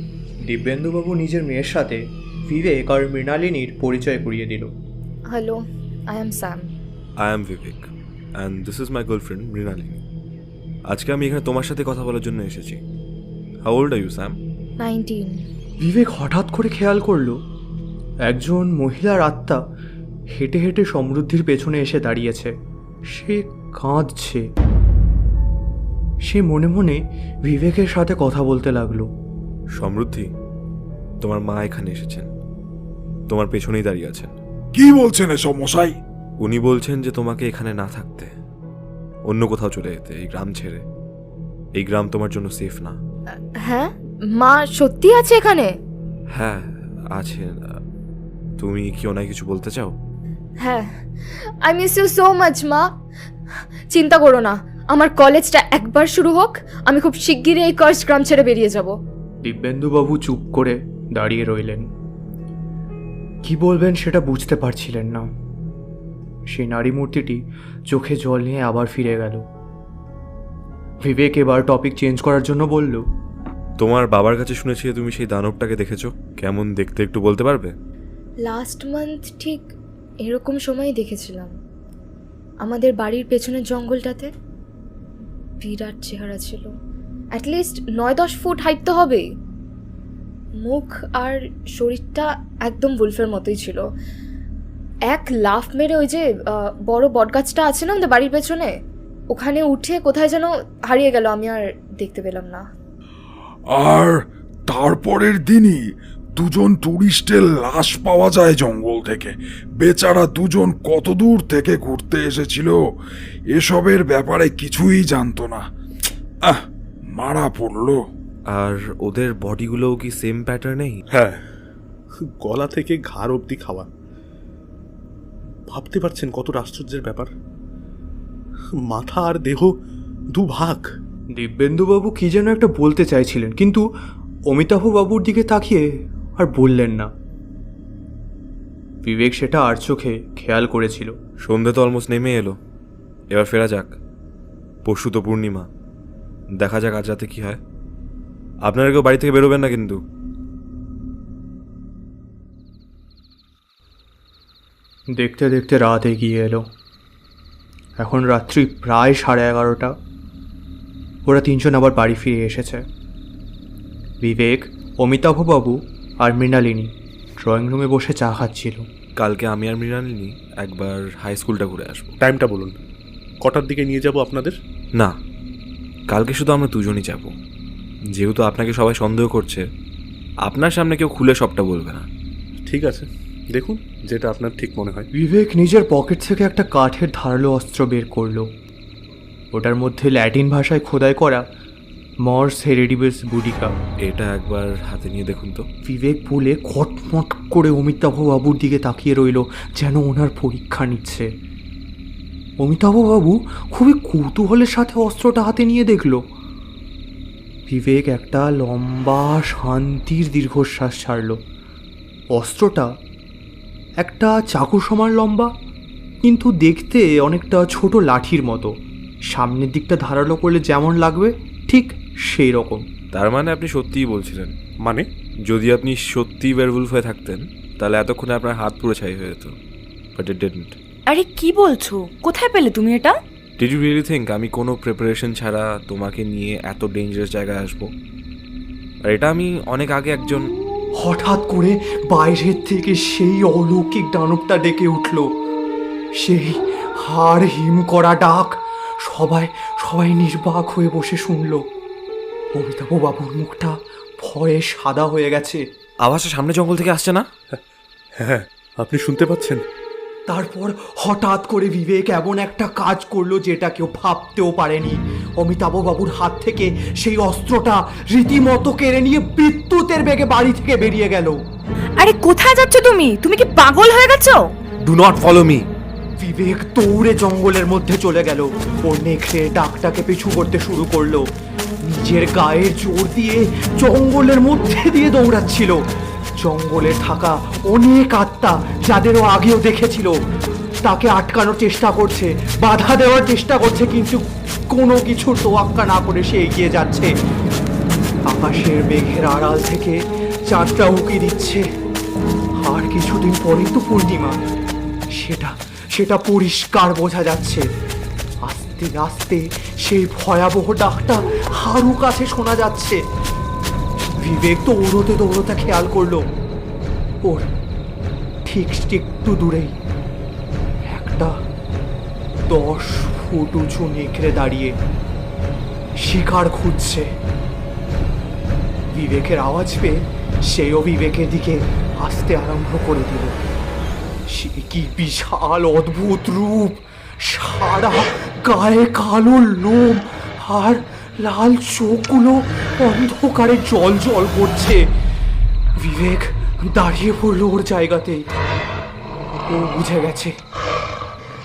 দিব্যেন্দুবাবু নিজের মেয়ের সাথে বিবেক আর মৃণালিনীর পরিচয় করিয়ে দিল। Hello, I am Sam. I am Vivek and this is my girlfriend Mrinalini. আজকে আমি এখানে তোমার সাথে কথা বলার জন্য এসেছি। How old are you Sam? 19। Vivek হঠাৎ করে খেয়াল করলো একজন মহিলার আত্মা হেঁটে হেঁটে সমৃদ্ধির পেছনে এসে দাঁড়িয়েছে। সে কাঁদছে। সে মনে মনে বিবেকের সাথে কথা বলতে লাগলো। সমৃদ্ধি, তোমার মা এখানে এসেছেন, তোমার পেছনেই দাঁড়িয়ে আছেন। কি বলছেন এসব মশাই? উনি বলছেন যে তোমাকে এখানে না থাকতে, অন্য কোথাও চলে যেতে, এই গ্রাম ছেড়ে। এই গ্রাম তোমার জন্য সেফ না। হ্যাঁ, মা সত্যি আছে এখানে? হ্যাঁ আছে। তুমি কি ওনায় কিছু বলতে চাও? হ্যাঁ, I miss you so much মা। চিন্তা করো না, আমার কলেজটা একবার শুরু হোক, আমি খুব শিগগিরই এই কার্স গ্রাম ছেড়ে বেরিয়ে যাব। দিব্যেন্দুবাবু চুপ করে দাঁড়িয়ে রইলেন। কি বলবেন সেটা বুঝতে পারছিলেন না। সেই নারী মূর্তিটি চোখে জল নিয়ে আবার ফিরে গেল। বিবেক এবার টপিক চেঞ্জ করার জন্য বলল, তোমার বাবার কাছে শুনেছি যে তুমি সেই দানবটাকে দেখেছো। কেমন দেখতে একটু বলতে পারবে? লাস্ট মান্থ ঠিক এরকম সময়ই দেখেছিলাম, আমাদের বাড়ির পেছনের জঙ্গলটাতে। বিরাট চেহারা ছিল, অ্যাটলিস্ট 9-10 ফুট হাইট তো হবেই। মুখ আর শরীরটা একদম উলফের মতোই ছিল। এক লাফ মেরে ওই যে বড় বটগাছটা আছে না আমাদের বাড়ির পেছনে, ওখানে উঠে কোথায় যেন হারিয়ে গেল, আমি আর দেখতে পেলাম না। আর তারপরের দিনই 2জন টুরিস্টের লাশ পাওয়া যায় জঙ্গল থেকে। বেচারা 2জন কত দূর থেকে ঘুরতে এসেছিল, এসবের ব্যাপারে কিছুই জানতো না। মারা পড়লো। আর ওদের বডিগুলোও কি সেম প্যাটার্নেই? হ্যাঁ, গলা থেকে ঘাড় অবধি খাওয়া। ভাবতে পারছেন কত আশ্চর্যের ব্যাপার? মাথা আর দেহ 2 ভাগ। দিব্যেন্দুবাবু কি যেন একটা বলতে চাইছিলেন, কিন্তু অমিতাভ বাবুর দিকে তাকিয়ে আর বললেন না। বিবেক সেটা আর চোখে খেয়াল করেছিল। সন্ধে তো অলমোস্ট নেমে এলো, এবার ফেরা যাক। পরশু তো পূর্ণিমা, দেখা যাক আজ রাতে কি হয়। আপনারা কেউ বাড়ি থেকে বেরোবেন না কিন্তু। দেখতে দেখতে রাত এগিয়ে এলো। এখন রাত্রি প্রায় 11:30। ওরা 3জন আবার বাড়ি ফিরে এসেছে। বিবেক, অমিতাভবাবু আর মৃণালিনী ড্রয়িং রুমে বসে চা খাচ্ছিল। কালকে আমি আর মৃণালিনী একবার হাই স্কুলটা ঘুরে আসবো। টাইমটা বলুন, কটার দিকে নিয়ে যাব আপনাদের? না, কালকে শুধু আমরা দুজনই যাব। যেহেতু আপনাকে সবাই সন্দেহ করছে, আপনার সামনে কেউ খুলে সবটা বলবে না। ঠিক আছে, দেখুন যেটা আপনার ঠিক মনে হয়। বিবেক নিজের পকেট থেকে একটা কাঠের ধারালো অস্ত্র বের করলো। ওটার মধ্যে ল্যাটিন ভাষায় খোদাই করা মর্স হেরিডিবিস বুডিকা। এটা একবার হাতে নিয়ে দেখুন তো। বিবেক বলে খটমট করে অমিতাভবাবুর দিকে তাকিয়ে রইল, যেন ওনার পরীক্ষা নিচ্ছে। অমিতাভবাবু খুবই কৌতূহলের সাথে অস্ত্রটা হাতে নিয়ে দেখল। বিবেক একটা লম্বা শান্তির দীর্ঘশ্বাস ছাড়ল। অস্ত্রটা একটা চাকু সমান লম্বা, কিন্তু দেখতে অনেকটা ছোট লাঠির মতো। সামনের দিকটা ধারালো করলে যেমন লাগবে ঠিক সেই রকম। তার মানে আপনি সত্যিই বলছিলেন? মানে? যদি আপনি সত্যিই ওয়্যারউলফ হয়ে থাকতেন, তাহলে এতক্ষণে আপনার হাত পুরো ছাই হয়ে যেত। But it didn't. আরে কি বলছো? কোথায় পেলে তুমি এটা? ডিড ইউ রিয়েলি থিঙ্ক আমি কোনো প্রিপারেশন ছাড়া তোমাকে নিয়ে এত ডেঞ্জারাস জায়গায় আসবো? আর এটা আমি অনেক আগে একজন... হঠাৎ করে বাইরের থেকে সেই অলৌকিক দানবটা ডেকে উঠল। সেই হাড় হিম করা ডাক। সবাই নির্বাক হয়ে বসে শুনল। অমিতাভবাবুর মুখটা ভয়ে সাদা হয়ে গেছে। আওয়াজটা সামনে জঙ্গল থেকে আসছে না? হ্যাঁ, আপনি শুনতে পাচ্ছেন? তারপর হঠাৎ করে বিবেক এমন একটা কাজ করলো যেটা কেউ ভাবতেও পারেনি। অমিতাভবাবুর হাত থেকে সেই অস্ত্রটা রীতিমতো কেড়ে নিয়ে বিদ্যুতের বেগে বাড়ি থেকে বেরিয়ে গেল। আরে কোথায় যাচ্ছ তুমি? তুমি কি পাগল হয়ে গেছো? Do not follow me. Vivek দৌড়ে জঙ্গলের মধ্যে চলে গেল। ওর নেকড়ে ডাকটাকে পিছু করতে শুরু করলো। নিজের গায়ের জোর দিয়ে জঙ্গলের মধ্যে দিয়ে দৌড়াচ্ছিল। জঙ্গলে থাকা অনেক আত্মা, যাদেরও আগেও দেখেছিল, তাকে আটকানোর চেষ্টা করছে, বাধা দেওয়ার চেষ্টা করছে, কিন্তু কোনো কিছুর তোয়াক্কা না করে সে এগিয়ে যাচ্ছে। আকাশের মেঘের আড়াল থেকে চাঁদটা উঁকি দিচ্ছে। আর কিছুদিন পরেই তো পূর্ণিমা। সেটা পরিষ্কার বোঝা যাচ্ছে। আস্তে আস্তে সেই ভয়াবহ ডাকটা হারু কাছে শোনা যাচ্ছে। বিবেক তো দৌড়তে খেয়াল করলো, ওর ঠিক একটু দূরেই একটা 10 ফুট উঁচু নেকড়ে দাঁড়িয়ে শিকার খুঁজছে। বিবেকের আওয়াজ পেয়ে সেও বিবেকের দিকে আসতে আরম্ভ করে দিল। সে কি বিশাল অদ্ভুত রূপ! সারা গায়ে কালো লোম আর লাল চোখগুলো অন্ধকারে জল জল করছে। বিবেক দাঁড়িয়ে পড়ল ওর জায়গাতেই। ও বুঝে গেছে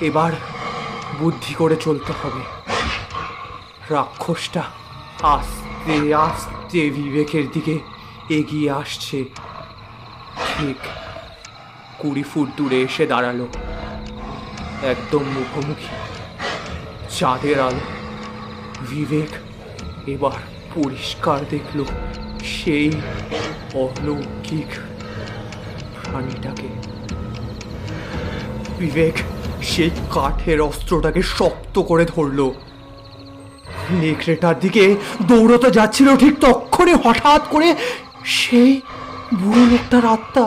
এবার বুদ্ধি করে চলতে হবে। রাক্ষসটা আস্তে আস্তে বিবেকের দিকে এগিয়ে আসছে। ঠিক 20 ফুট দূরে এসে দাঁড়ালো, একদম মুখোমুখি, চাঁদের আলো। বিবেক এবার পরিষ্কার দেখল সেই অলৌকিক প্রাণীটাকে। বিবেক সেই কাঠের অস্ত্রটাকে শক্ত করে ধরলো। নেকড়েটার দিকে দৌড়তে যাচ্ছিল, ঠিক তক্ষণে হঠাৎ করে সেই বুড়ো লোকটার আত্মা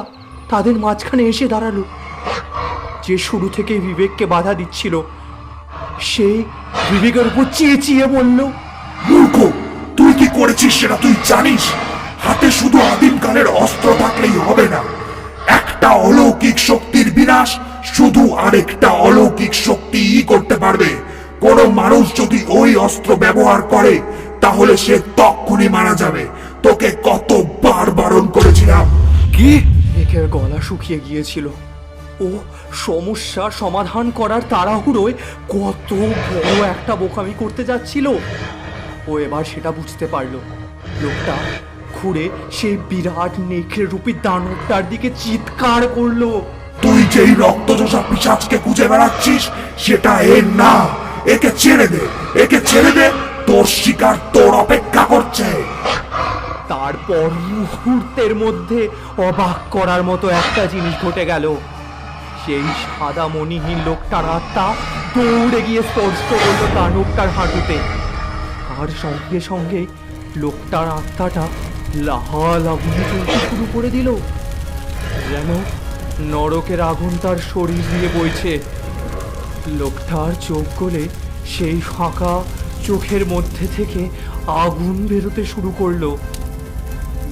তাদের মাঝখানে এসে দাঁড়ালো। যে শুরু থেকে বিবেককে বাধা দিচ্ছিল, সেই বিবেকের উপর চেঁচিয়ে বলল, মূর্খ, তুই কি করেছিস সেটা তুই জানিস? হাতে শুধু আদিমকালের অস্ত্র থাকলেই হবে না। একটা অলৌকিক শক্তির বিনাশ শুধু আরেকটা অলৌকিক শক্তিই করতে পারবে। কোন মানুষ যদি ওই অস্ত্র ব্যবহার করে তাহলে সে তখনই মারা যাবে। তোকে কতবার বারণ করেছিলাম। কি? বিবেকের গলা শুকিয়ে গিয়েছিল। ও সমস্যার সমাধান করার তাড়াহুড়োয় কত বড় একটা বোকামি করতে যাচ্ছিল। ও এবার সেটা বুঝতে পারলো। লোকটা ঘুরে সেই বিরাট নেকড়ে রূপী দানবটার দিকে চিৎকার করলো, তুই যেই রক্তচোষা পিশাচকে খুঁজে বেড়াচ্ছিস সেটা এর না। একে ছেড়ে দে, একে ছেড়ে দে, তোর শিকার তোর অপেক্ষা করছে। তারপর মুহূর্তের মধ্যে অবাক করার মতো একটা জিনিস ঘটে গেল। সেই সাদা মণিহীন লোকটার আত্মা দৌড়ে গিয়ে স্পর্শ করল দানবটার হাঁটুতে। আর সঙ্গে সঙ্গে লোকটার আত্মাটা লাহাল আগুনে চলতে শুরু করে দিল, যেন নরকের আগুন তার শরীর দিয়ে বইছে। লোকটার চোখ গলে সেই ফাঁকা চোখের মধ্যে থেকে আগুন বেরোতে শুরু করলো।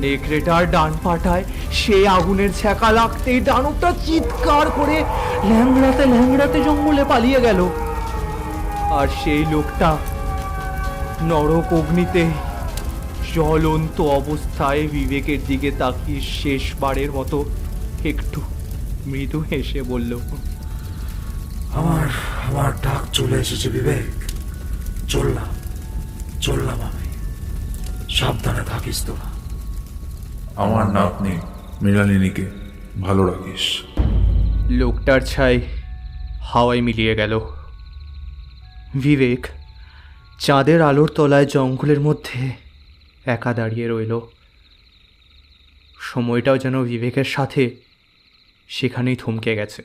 নেকড়েটার ডান পাটায় সেই আগুনের ছ্যাঁকা লাগতেই দানবটা চিৎকার করে ল্যাংড়াতে ল্যাংড়াতে জঙ্গলে পালিয়ে গেল। আর সেই লোকটা নরক অগ্নিতে জ্বলন্ত অবস্থায় বিবেকের দিকে তাকিয়ে শেষবারের মতো একটু মৃদু হেসে বলল, আমার আমার ডাক চলে এসেছে বিবেক। চললাম আমি। সাবধানে থাকিস তোরা। আমার নাতনি মৃণালিনীকে ভালো রাখিস। লোকটার ছাই হাওয়ায় মিলিয়ে গেল। বিবেক চাঁদের আলোর তলায় জঙ্গলের মধ্যে একা দাঁড়িয়ে রইল। সময়টাও যেন বিবেকের সাথে সেখানেই থমকে গেছে।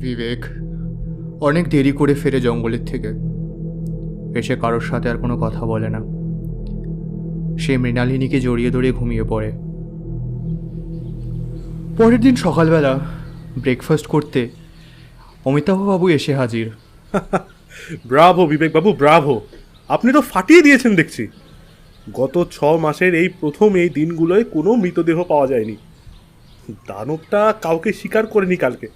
বিবেক অনেক দেরি করে ফেরে জঙ্গলের থেকে। এসে কারোর সাথে আর কোনো কথা বলে না। সে মৃণালিনীকে জড়িয়ে ধরে ঘুমিয়ে পড়ে। পরের দিন সকালবেলা ব্রেকফাস্ট করতে অমিতাভবাবু এসে হাজির। Bravo Vivek babu, bravo! আপনি তো ফাটিয়ে দিয়েছেন দেখছি। গত 6 মাসের এই প্রথম এই দিনগুলোয় কোনো মৃতদেহ পাওয়া যায়নি। দানবটা কাউকে শিকার করেনি কালকে।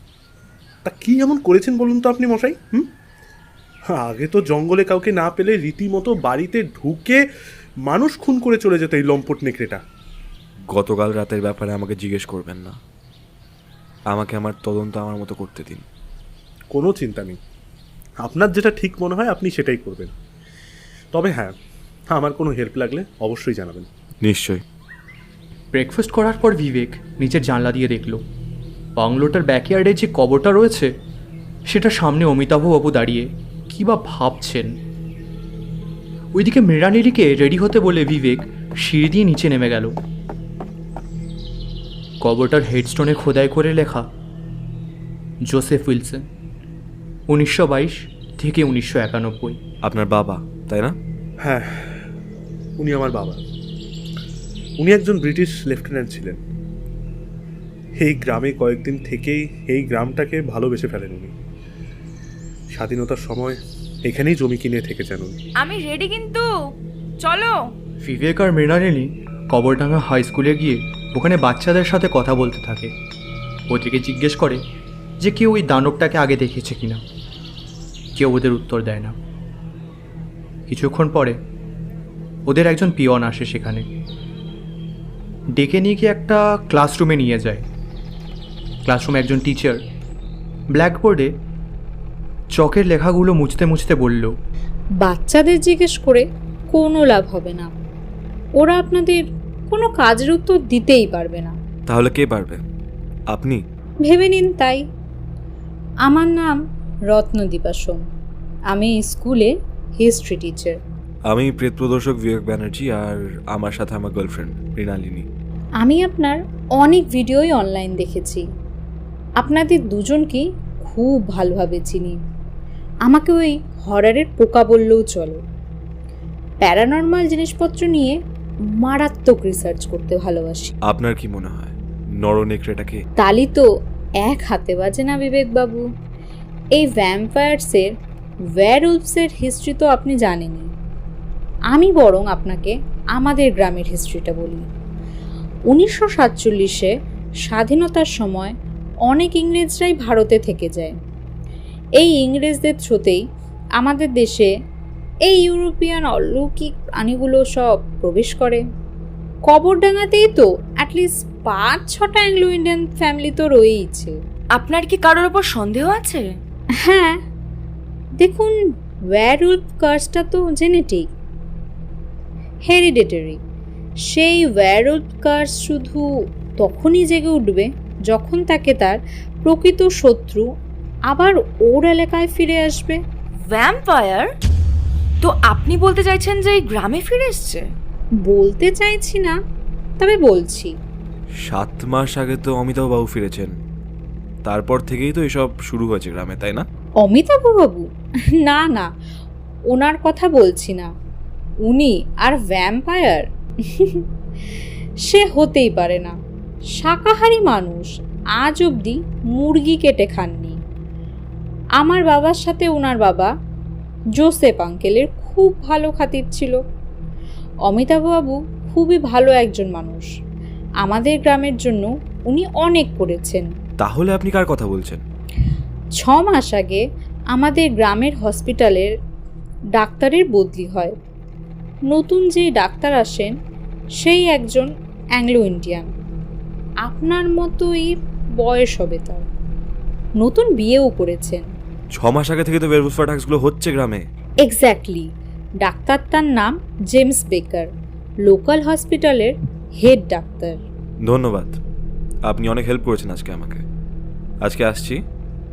তা কি এমন করেছেন বলুন তো আপনি মশাই? আগে তো জঙ্গলে কাউকে না পেলে রীতিমতো বাড়িতে ঢুকে মানুষ খুন করে চলে যেত এই লম্পট নেকড়েটা। গতকাল রাতের ব্যাপারে আমাকে জিজ্ঞেস করবেন না। আমাকে আমার তদন্ত আমার মতো করতে দিন। কোনো চিন্তা নেই, আপনার যেটা ঠিক মনে হয় আপনি সেটাই করবেন। তবে হ্যাঁ, আমার কোনো হেল্প লাগলে অবশ্যই জানাবেন। নিশ্চয়ই। ব্রেকফাস্ট করার পর বিবেক নিচের জানলা দিয়ে দেখল বাংলোটার ব্যাকইয়ার্ডে যে কবরটা রয়েছে সেটা সামনে অমিতাভবাবু দাঁড়িয়ে কী বা ভাবছেন। ওইদিকে মৃণালিনীকে রেডি হতে বলে বিবেক সিঁড়ি দিয়ে নিচে নেমে গেল। কবরটার হেডস্টোনে খোদাই করে লেখা জোসেফ উইলসন, 1922 থেকে 1991। আপনার বাবা, তাই না? হ্যাঁ, উনি আমার বাবা। উনি একজন ব্রিটিশ লেফটেন্যান্ট ছিলেন। এই গ্রামে কয়েকদিন থেকেই এই গ্রামটাকে ভালোবেসে ফেলেন উনি। স্বাধীনতার সময় এখানেই জমি কিনে থেকেছেন উনি। আমি রেডি কিন্তু, চলো। বিবেক আর মৃণালিনী কবরডাঙ্গা হাই স্কুলে গিয়ে ওখানে বাচ্চাদের সাথে কথা বলতে থাকে। ওদেরকে জিজ্ঞেস করে যে কেউ ওই দানবটাকে আগে দেখেছে কিনা। কেউ ওদের উত্তর দেয় না। কিছুক্ষণ পরে ওদের একজন পিয়ন আসে সেখানে, ডেকে নিয়ে গিয়ে একটা ক্লাসরুমে নিয়ে যায়। ক্লাসরুমে একজন টিচার ব্ল্যাকবোর্ডে চকের লেখাগুলো মুছতে মুছতে বলল, বাচ্চাদের জিজ্ঞেস করে কোনো লাভ হবে না। ওরা আপনাদের কোনো কাজের উত্তর দিতেই পারবে না। তাহলে কে পারবে? আপনি? ভেবে নিন তাই। আমার নাম রত্নদীপা সোম। আমি স্কুলে হিস্ট্রি টিচার। আমি প্রেত প্রদর্শক বিবেক ব্যানার্জি, আর আমার সাথে আমার গার্লফ্রেন্ড মৃণালিনী। আমি আপনার অনেক ভিডিওই অনলাইন দেখেছি। আপনাদের দুজনকেই খুব ভালোভাবে চিনি। আমাকে ওই হরারের পোকা বললেও চলো। প্যারানর্মাল জিনিসপত্র নিয়ে মারাত্মক রিসার্চ করতে ভালোবাসি। আপনার কি মনে হয় নরনেকড়েটাকে? তালি তো এক হাতে বাজে না বিবেকবাবু। এই ভ্যাম্পায়ার্সের, ওয়্যারউলফসের হিস্ট্রি তো আপনি জানেনই। আমি বরং আপনাকে আমাদের গ্রামের হিস্ট্রিটা বলি। 1947-এ স্বাধীনতার সময় অনেক ইংরেজরাই ভারতে থেকে যায়। এই ইংরেজদের থ্রুতেই আমাদের দেশে এই ইউরোপিয়ান অলৌকিক প্রাণীগুলো সব প্রবেশ করে। কবরডাঙ্গাতেই তো অ্যাটলিস্ট 5-6টা অ্যাংলো ইন্ডিয়ান ফ্যামিলি তো রয়েইছে। আপনার কি কারোর ওপর সন্দেহ আছে? হ্যাঁ, দেখুন, ওয়্যারউলফ কার্সটা তো জেনেটিক, হেরিডিটারি। সেই ওয়্যারউলফ কার্স শুধু তখনই জেগে উঠবে যখন তাকে তার প্রকৃত শত্রু আবার ওর এলাকায় ফিরে আসবে। ভ্যাম্পায়ার? তো আপনি বলতে চাইছেন যে এই গ্রামে ফিরে এসছে? বলতে চাইছি না, তবে বলছি। 7 মাস আগে তো অমিতাভবাবু ফিরেছেন, তারপর থেকেই তো এসব শুরু হয়েছে গ্রামে, তাই না? অমিতাভ বাবু? না না, ওনার কথা বলছি না। উনি আর ভ্যাম্পায়ার? সে হতেই পারে না। শাকাহারী মানুষ, আজ অবধি মুরগি কেটে খাননি। আমার বাবার সাথে ওনার বাবা জোসেফ আঙ্কেলের খুব ভালো খাতির ছিল। অমিতাভবাবু খুবই ভালো একজন মানুষ। আমাদের গ্রামের জন্য উনি অনেক করেছেন। তাহলে আপনি কার কথা বলছেন? 6 মাস আগে আমাদের গ্রামের হসপিটালের ডাক্তারের বদলি হয়। নতুন যে ডাক্তার আসেন সেই একজন অ্যাংলো ইন্ডিয়ান। আপনার মতোই বয়স হবে তার। নতুন বিয়েও করেছেন। 6 মাস আগে থেকে তো ওয়্যারউলফ অ্যাটাকসগুলো হচ্ছে গ্রামে। এক্স্যাক্টলি। ডাক্তারটার নাম জেমস বেকার, লোকাল হসপিটালের হেড ডাক্তার। ধন্যবাদ, আপনি অনেক হেল্প করেছেন আজকে আমাকে। আজকে আসছি।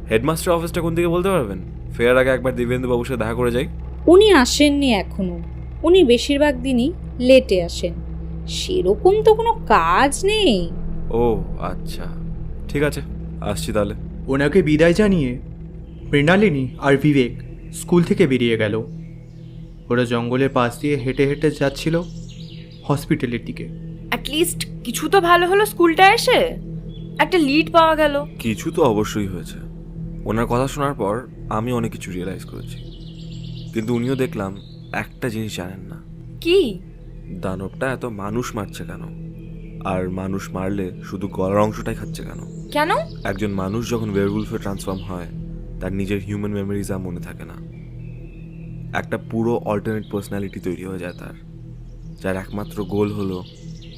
হেডমাস্টার অফিসটা কোন দিকে বলতে পারবেন? ফেরার আগে একবার দিব্যেন্দু বাবুর সাথে দেখা করে যাই। উনি আসেননি এখনো। উনি বেশিরভাগ দিনই লেটে আসেন। সেরকম তো কোনো কাজ নেই। ও আচ্ছা, ঠিক আছে, আসছি তাহলে। ওনাকে বিদায় জানিয়ে মৃণালিনী আর বিবেক স্কুল থেকে বেরিয়ে গেল। ওরা জঙ্গলের পাশ দিয়ে হেঁটে হেঁটে যাচ্ছিল হসপিটালের দিকে। অ্যাটলিস্ট কিছু তো ভালো হলো স্কুলটা এসে, একটা লিড পাওয়া গেল। কিছু তো অবশ্যই হয়েছে। ওনার কথা শোনার পর আমি অনেক কিছু রিয়েলাইজ করেছি, কিন্তু উনিও দেখলাম একটা জিনিস জানেন না। কি? দানবটা এত মানুষ মারছে কেন, আর মানুষ মারলে শুধু গলার অংশটাই খাচ্ছে কেন? কেন? একজন মানুষ যখন ওয়্যারউলফে ট্রান্সফর্ম হয় তার নিজের হিউম্যান মেমোরিজ আর মনে থাকে না। একটা পুরো অল্টারনেট পার্সোনালিটি তৈরি হয়ে যায় তার, যার একমাত্র গোল হলো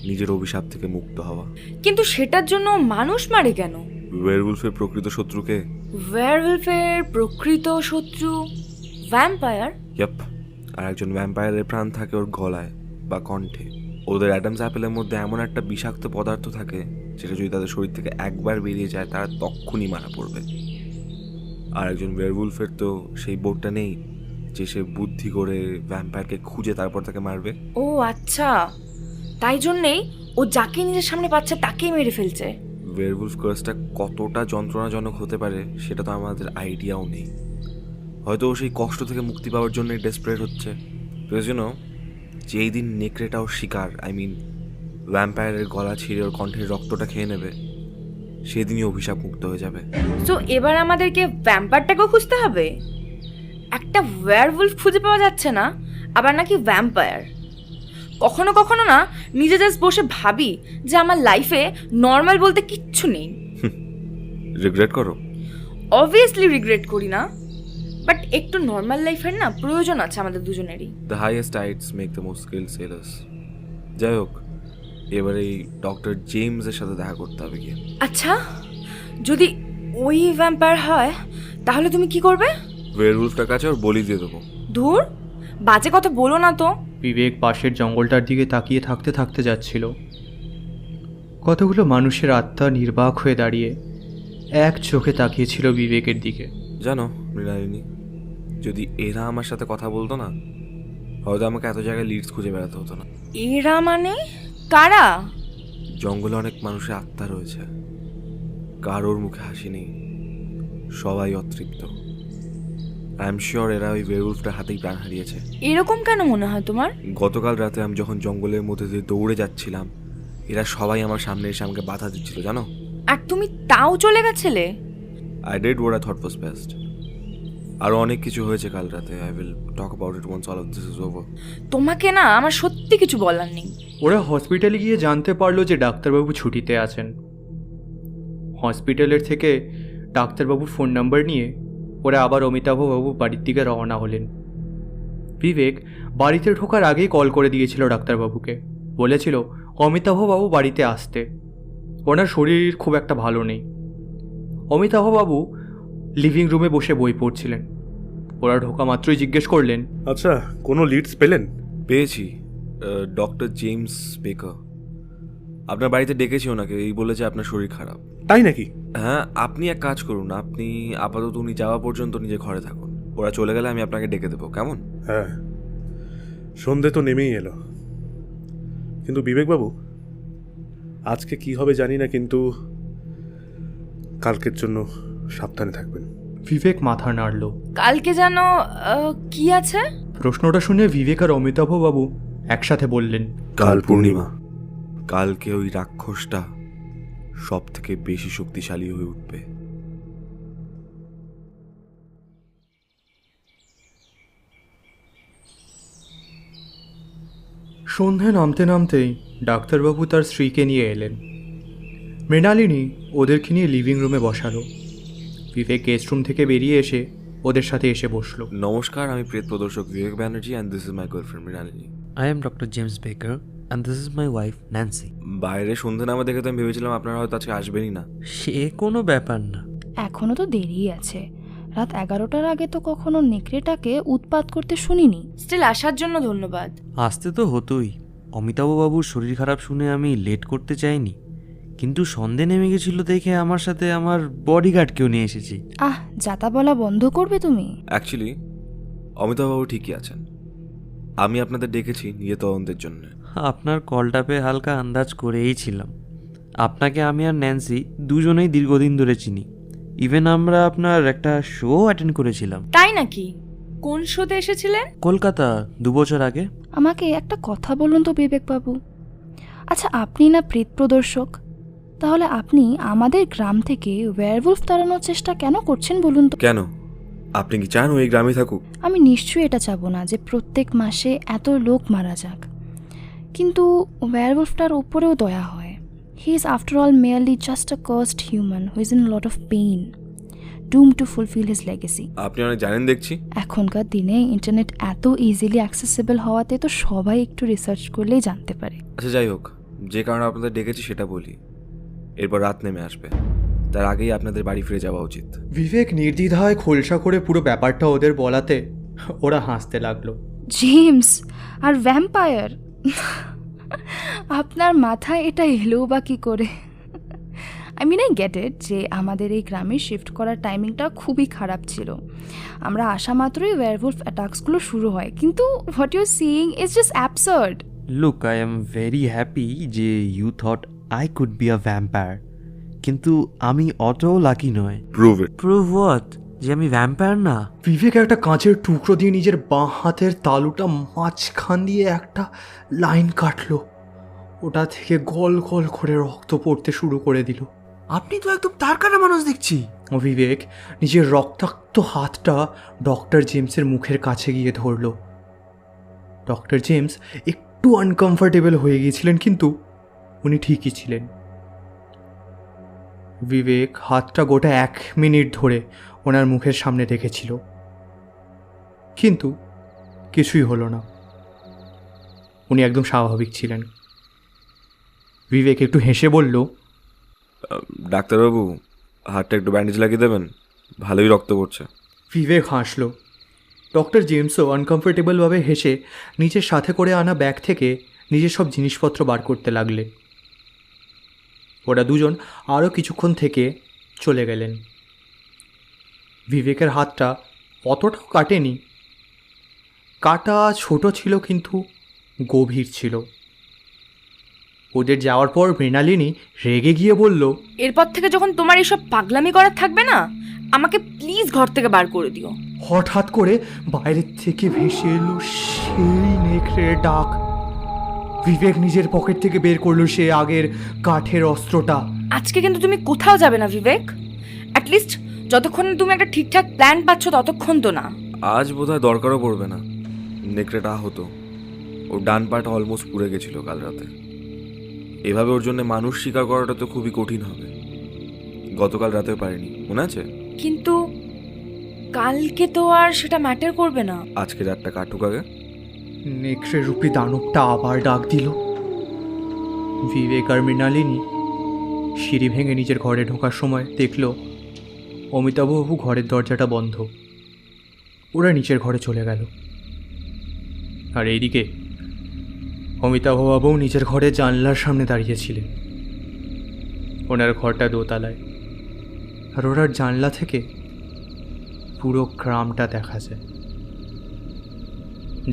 নিজের অভিশাপ থেকে মুক্ত হওয়া। কিন্তু সেটার জন্য মানুষ মারে কেন? ওয়্যারউলফের প্রকৃত শত্রুকে? ওয়্যারউলফের প্রকৃত শত্রু ভ্যাম্পায়ার? ইয়াপ। আর একজন ভ্যাম্পায়ারের প্রাণ থাকে ওর গলায় বা কণ্ঠে। ওদের অ্যাডামস অ্যাপেলের মধ্যে এমন একটা বিষাক্ত পদার্থ থাকে যেটা যদি তাদের শরীর থেকে একবার বেরিয়ে যায় তারা তক্ষুনি মারা পড়বে। আর একজন ওয়্যারউলফের তো সেই বোর্ডটা নেই যে সে বুদ্ধি করে ভ্যাম্পায়ারকে খুঁজে তারপর তাকে মারবে। ও আচ্ছা, তাই জন্যেই ও যাকে নিজের সামনে পাচ্ছে তাকেই মেরে ফেলছে। ওয়্যারউলফ কার্সটা কতটা যন্ত্রণাজনক হতে পারে সেটা তো আমাদের আইডিয়াও নেই। হয়তো ও সেই কষ্ট থেকে মুক্তি পাওয়ার জন্য ডেসপারেট হচ্ছে। প্রয়োজন যেই দিন নেকড়েটা ওর শিকার, ভ্যাম্পায়ারের গলা ছিঁড়ে ওর কণ্ঠের রক্তটা খেয়ে নেবে, সেদিনই অভিশাপ মুক্ত হয়ে যাবে। তো এবার আমাদেরকে ভ্যাম্পায়ারটাকেও খুঁজতে হবে। একটা ওয়্যারউলফ খুঁজে পাওয়া যাচ্ছে না, আবার নাকি ভ্যাম্পায়ার। কখনো কখনো না নিজে জাস্ট বসে ভাবি যে আমার লাইফে নর্মাল বলতে কিচ্ছু নেই। রিগ্রেট করো? অবভিয়াসলি রিগ্রেট করি না, বাট একটু নর্মাল লাইফের না প্রয়োজন আছে আমাদের দুজনেরই। The highest heights make the most skilled sellers. যাই হোক, এবারে এই ডক্টর জেমসের সাথে দেখা করতে হবে গিয়ে। আচ্ছা, যদি ওই ভ্যাম্পায়ার হয় তাহলে তুমি কি করবে? ওয়্যারউলফটার কাছে ওর বলি দিয়ে দেবো। ধুর, বাজে কথা বলো না তো। বিবেক পাশের জঙ্গলটার দিকে তাকিয়ে থাকতে থাকতে যাচ্ছিল। কতগুলো মানুষের আত্মা নির্বাক হয়ে দাঁড়িয়ে এক চোখে তাকিয়েছিল বিবেকের দিকে। জানো মৃণালিনী, যদি এরা আমার সাথে কথা বলতো না, হয়তো আমাকে এত জায়গায় লিডস খুঁজে বেড়াতে হতো না। এরা মানে কারা? জঙ্গলে অনেক মানুষের আত্মা রয়েছে, কারোর মুখে হাসি নেই, সবাই অতৃপ্ত। আই এম শিওর এরা ওই ওয়্যারউলফটার হাতেই প্রাণ হারিয়েছে। এরকম কেন মনে হয় তোমার? গতকাল রাতে আমি যখন জঙ্গলের মধ্যে দিয়ে দৌড়ে যাচ্ছিলাম, এরা সবাই আমার সামনে এসে আমাকে বাধা দিচ্ছিল, জানো। আর তুমি তাও চলে গেছিলে? I did what I thought was best. আরও অনেক কিছু হয়েছে কাল রাতে। I will talk about it once all of this is over. তোমাকে না আমার সত্যি কিছু বলার নেই। ওরা হসপিটালে গিয়ে জানতে পারলো যে ডাক্তারবাবু ছুটিতে আছেন। হসপিটালের থেকে ডাক্তারবাবুর ফোন নাম্বার নিয়ে ওরা আবার অমিতাভবাবু বাড়ির দিকে রওনা হলেন। বিবেক বাড়িতে ঢোকার আগেই কল করে দিয়েছিল ডাক্তারবাবুকে, বলেছিল অমিতাভবাবু বাড়িতে আসতে। ওনার শরীর খুব একটা ভালো নেই। অমিতাভবাবু লিভিং রুমে বসে বই পড়ছিলেন। ওরা ঢোকা মাত্রই জিজ্ঞেস করলেন, আচ্ছা, কোনো লিডস পেলেন? পেয়েছি, ডক্টর জেমস বেকার। আপনার বাড়িতে ডেকেছি ওনাকে, এই বলেছে আপনার শরীর খারাপ। তাই নাকি? হ্যাঁ, আপনি এক কাজ করুন, আপনি আপাতত উনি যাওয়া পর্যন্ত নিজে ঘরে থাকুন। ওরা চলে গেলে আমি আপনাকে ডেকে দেবো, কেমন? হ্যাঁ, সন্ধে তো নেমেই এলো। কিন্তু বিবেকবাবু, আজকে কি হবে জানি না, কিন্তু কালকের জন্য সাবধানে থাকবেন। বিবেক মাথা নাড়ল। কালকে যেন কি আছে? প্রশ্নটা শুনে বিবেক আর অমিতাভ বাবু একসাথে বললেন, কাল পূর্ণিমা। কালকে ওই রাক্ষসটা সব থেকে বেশি শক্তিশালী হয়ে উঠবে। সন্ধে নামতে নামতেই ডাক্তারবাবু তার স্ত্রীকে নিয়ে এলেন। মৃণালিনী ওদেরকে নিয়ে লিভিং রুমে বসালো। বিবেক গেস্ট রুম থেকে বেরিয়ে এসে ওদের সাথে এসে বসলো। নমস্কার, আমি প্রেত প্রদর্শক Vivek Banerjee and this is my girlfriend Mrinalini. I am Dr. James Baker and this is my wife Nancy. বাইরে সন্ধে নামা দেখে তো আমি ভেবেছিলাম আপনারা হয়তো আজকে আসবেনই না। সে কোনো ব্যাপার না। এখনো তো দেরি আছে, রাত 11টার আগে তো কখনো নেকড়েটাকে উৎপাত করতে শুনিনি। স্টিল আসার জন্য ধন্যবাদ। আসতে তো হতোই, অমিতাভবাবুর শরীর খারাপ শুনে আমি লেট করতে চাইনি, কিন্তু সন্ধে নেমে গেছিল দেখে আমার সাথে আমার বডিগার্ডকেও নিয়ে এসেছি। যাতা বলা বন্ধ করবে তুমি? অ্যাকচুয়ালি অমিতাভবাবু ঠিকই আছেন। আমি আপনাদের ডেকেছি নিয়ে তদন্তের জন্য। আপনার কলটা পেয়ে হালকা আন্দাজ করেই ছিলাম। আপনাকে আমি আর ন্যান্সি দুজনেই দীর্ঘদিন ধরে চিনি। ইভেন আমরা আপনার একটা শো অ্যাটেন্ড করেছিলাম। তাই নাকি? কোন শোতে এসেছিলেন? কলকাতা 2 বছর আগে। আমাকে একটা কথা বলুন তো বিবেকবাবু। আচ্ছা, আপনি না প্রেত প্রদর্শক, তাহলে আপনি আমাদের গ্রাম থেকে ওয়্যারউলফ তাড়ানোর চেষ্টা কেন করছেন বলুন তো? কেন, আপনি কি চান ওই গ্রামে থাকুক? আমি নিশ্চয়ই এটা চাবো না যে প্রত্যেক মাসে এত লোক মারা যাক, কিন্তু ওয়্যারউলফটার ওপরেও দয়া হয়। He is after all merely just a cursed human who is in lot of pain, doom to fulfil his legacy. আপনি অনেক জানেন দেখছি। এখনকার দিনে ইন্টারনেট এত ইজিলি অ্যাক্সেসিবল হওয়াতে তো সবাই একটু রিসার্চ করলেই জানতে পারে। আচ্ছা যাই হোক, যে কারণে আপনাদের ডেকেছি সেটা বলি। এরপর রাত নেমে আসবে, তার আগেই আপনাদের বাড়ি ফিরে যাওয়া উচিত। বিবেক নির্দ্বিধায় খোলসা করে পুরো ব্যাপারটা ওদের বলাতে ওরা হাসতে লাগলো। জেমস আর ভ্যাম্পায়ার, আপনার মাথায় এটা এলো বা কী করে? I mean I get it যে আমাদের এই গ্রামে শিফট করার টাইমিংটা খুবই খারাপ ছিল। আমরা আসা মাত্রই ওয়্যারউলফ অ্যাটাকসগুলো শুরু হয়, কিন্তু what you seeing is just absurd. Look, I am very happy যে you thought I could be a vampire, কিন্তু আমি অতও লাকি নয়। Prove it. Prove what? যে আমি ভ্যাম্পায়ার না? বিবেক একটা কাঁচের টুকরো দিয়ে নিজের বাঁ হাতের তালুটা মাঝখান দিয়ে একটা লাইন কাটলো। ওটা থেকে গল গল করে রক্ত পড়তে শুরু করে দিল। আপনি তো একদম তার কাটা মানুষ দেখছি। বিবেক নিজের রক্তাক্ত হাতটা ডক্টর জেমসের মুখের কাছে গিয়ে ধরল। ডক্টর জেমস একটু আনকমফর্টেবল হয়ে গিয়েছিলেন, কিন্তু উনি ঠিকই ছিলেন। বিবেক হাতটা গোটা 1 মিনিট ধরে ওনার মুখের সামনে রেখেছিল, কিন্তু কিছুই হলো না। উনি একদম স্বাভাবিক ছিলেন। বিবেক একটু হেসে বলল, ডাক্তারবাবু, হাতটা একটু ব্যান্ডেজ লাগিয়ে দেবেন, ভালোই রক্ত পড়ছে। বিবেক হাসল। ডক্টর জেমসও আনকমফোর্টেবলভাবে হেসে নিজের সাথে করে আনা ব্যাগ থেকে নিজের সব জিনিসপত্র বার করতে লাগলেন। ওরা দুজন আরও কিছুক্ষণ থেকে চলে গেলেন। বিবেকের হাতটা অতটাও কাটেনি। কাটা ছোট ছিল, কিন্তু গভীর ছিল। ওদের যাওয়ার পর মৃণালিনী রেগে গিয়ে বলল, এরপর থেকে যখন তোমার এইসব পাগলামি করার থাকবে না, আমাকে প্লিজ ঘর থেকে বার করে দিও। হঠাৎ করে বাইরের থেকে ভেসে এলো সেই নেকড়ের ডাক। বিবেক নিজের পকেট থেকে বের করলো সে আগের কাঠের অস্ত্রটা। আজকে কিন্তু তুমি কোথাও যাবে না বিবেক, অ্যাটলিস্ট যতক্ষণ না তুমি একটা ঠিকঠাক প্ল্যান পাচ্ছ ততক্ষণ তো না। আজ বোধহয় দরকারও পড়বে না। নেকড়েটা হতো, ওর ডান পাটা অলমোস্ট পুড়ে গেছিল কাল রাতে। এভাবে ওর জন্য মানুষ শিকার করাটা তো খুবই কঠিন হবে। গতকাল রাতেও পারিনি, মনে আছে? কিন্তু কালকে তো আর সেটা ম্যাটার করবে না। আজকে রাতটা কাটুক আগে। নেকড়ে রূপী দানবটা আবার ডাক দিল। বিবেক আর মৃণালিনী সিঁড়ি ভেঙে নিজের ঘরে ঢোকার সময় দেখল অমিতাভবাবু ঘরের দরজাটা বন্ধ। ওরা নিচের ঘরে চলে গেল। আর এইদিকে অমিতাভবাবু নিজের ঘরে জানলার সামনে দাঁড়িয়েছিলেন। ওনার ঘরটা দোতলায়, আর ওনার জানলা থেকে পুরো গ্রামটা দেখা যায়।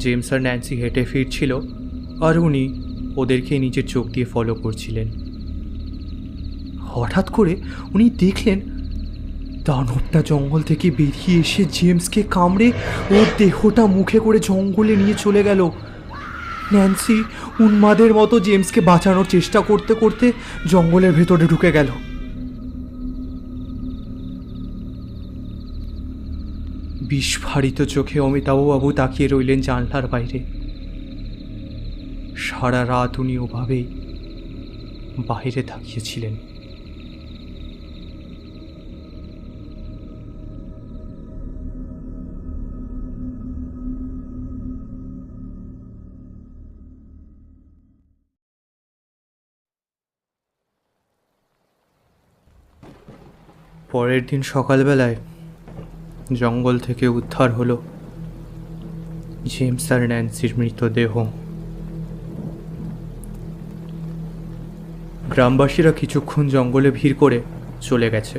জেমস আর ন্যান্সি হেঁটে ফিরছিল, আর উনি ওদেরকে নিজের চোখ দিয়ে ফলো করছিলেন। হঠাৎ করে উনি দেখলেন দানবটা জঙ্গল থেকে বেরিয়ে এসে জেমসকে কামড়ে ওর দেহটা মুখে করে জঙ্গলে নিয়ে চলে গেল। ন্যান্সি উন্মাদের মতো জেমসকে বাঁচানোর চেষ্টা করতে করতে জঙ্গলের ভেতরে ঢুকে গেল। বিস্ফারিত চোখে অমিতাভবাবু তাকিয়ে রইলেন জানলার বাইরে। সারা রাত উনি ওভাবেই বাইরে তাকিয়েছিলেন। পরের দিন সকালবেলায় জঙ্গল থেকে উদ্ধার হলো জেমস আর ন্যান্সির মৃতদেহ। গ্রামবাসীরা কিছুক্ষণ জঙ্গলে ভিড় করে চলে গেছে।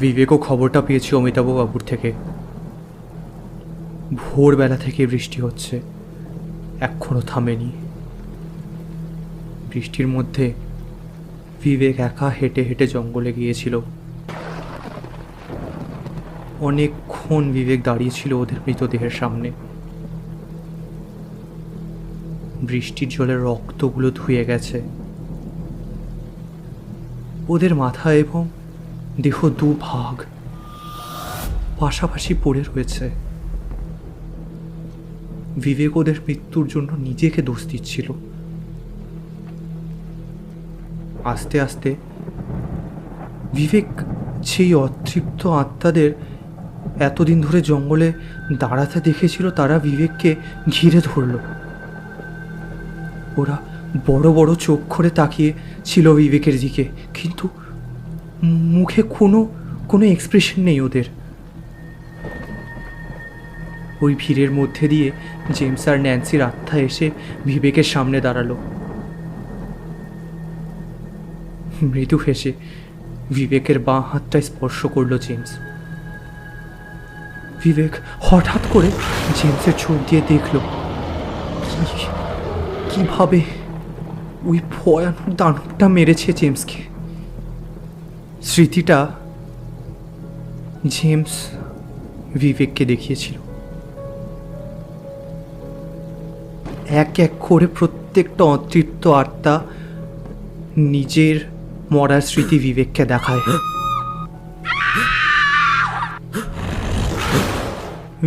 বিবেকও খবরটা পেয়েছে অমিতাভবাবুর থেকে। ভোরবেলা থেকে বৃষ্টি হচ্ছে, এখনো থামেনি। বৃষ্টির মধ্যে বিবেক একা হেঁটে হেঁটে জঙ্গলে গিয়েছিল। অনেকক্ষণ বিবেক দাঁড়িয়েছিল ওদের মৃতদেহের সামনে। বৃষ্টির জলে রক্তগুলো ধুয়ে গেছে। ওদের মাথা এবং দেহ দুভাগ পাশাপাশি পড়ে রয়েছে। বিবেক ওদের মৃত্যুর জন্য নিজেকে দোষ দিচ্ছিল। আস্তে আস্তে বিবেক সেই অতৃপ্ত আত্মাদের এতদিন ধরে জঙ্গলে দাঁড়াতে দেখেছিল, তারা বিবেককে ঘিরে ধরল। ওরা বড় বড় চোখ করে তাকিয়ে ছিল বিবেকের দিকে, কিন্তু মুখে কোনো এক্সপ্রেশন নেই ওদের। ওই ভিড়ের মধ্যে দিয়ে জেমস আর ন্যান্সির আত্মা এসে বিবেকের সামনে দাঁড়ালো। মৃদু হেসে বিবেকের বাঁ হাতটায় স্পর্শ করলো জেমস। বিবেক হঠাৎ করে জেমসের চোখ দিয়ে দেখল কিভাবে ওই ভয়ানক দানবটা মেরেছে জেমসকে। স্মৃতিটা জেমস বিবেককে দেখিয়েছিল। এক এক করে প্রত্যেকটা অতৃপ্ত আত্মা নিজের মরার স্মৃতি বিবেককে দেখায়।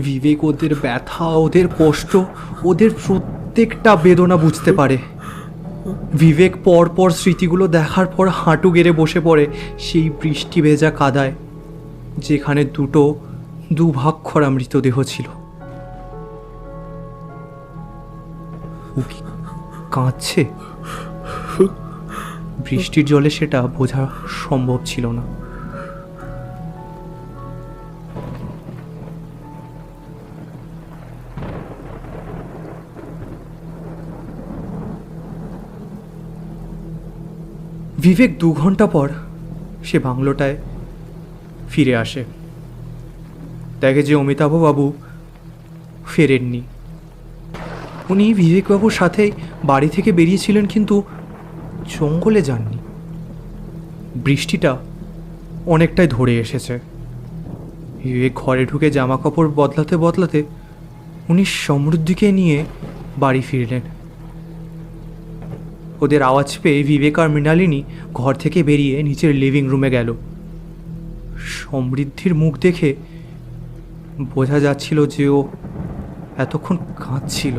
বিবেক ওদের ব্যথা, ওদের কষ্ট, ওদের প্রত্যেকটা বেদনা বুঝতে পারে। বিবেক পরপর স্মৃতিগুলো দেখার পর হাঁটু গেড়ে বসে পড়ে সেই বৃষ্টি ভেজা কাদায়, যেখানে দুভাগ করা মৃতদেহ ছিল। ও কি কাঁদছে? বৃষ্টির জলে সেটা বোঝা সম্ভব ছিল না। বিবেক 2 ঘন্টা পর সে বাংলোটায় ফিরে আসে। দেখে যে অমিতাভবাবু ফেরেননি। উনি বিবেকবাবুর সাথে বাড়ি থেকে বেরিয়েছিলেন, কিন্তু জঙ্গলে যাননি। বৃষ্টিটা অনেকটাই ধরে এসেছে। বিবেক ঘরে ঢুকে জামা কাপড় বদলাতে বদলাতে উনি সমৃদ্ধিকে নিয়ে বাড়ি ফিরলেন। ওদের আওয়াজ পেয়ে বিবেক আর মৃণালিনী ঘর থেকে বেরিয়ে নিচের লিভিং রুমে গেল। সমৃদ্ধির মুখ দেখে বোঝা যাচ্ছিল যে ও এতক্ষণ কাঁদছিল।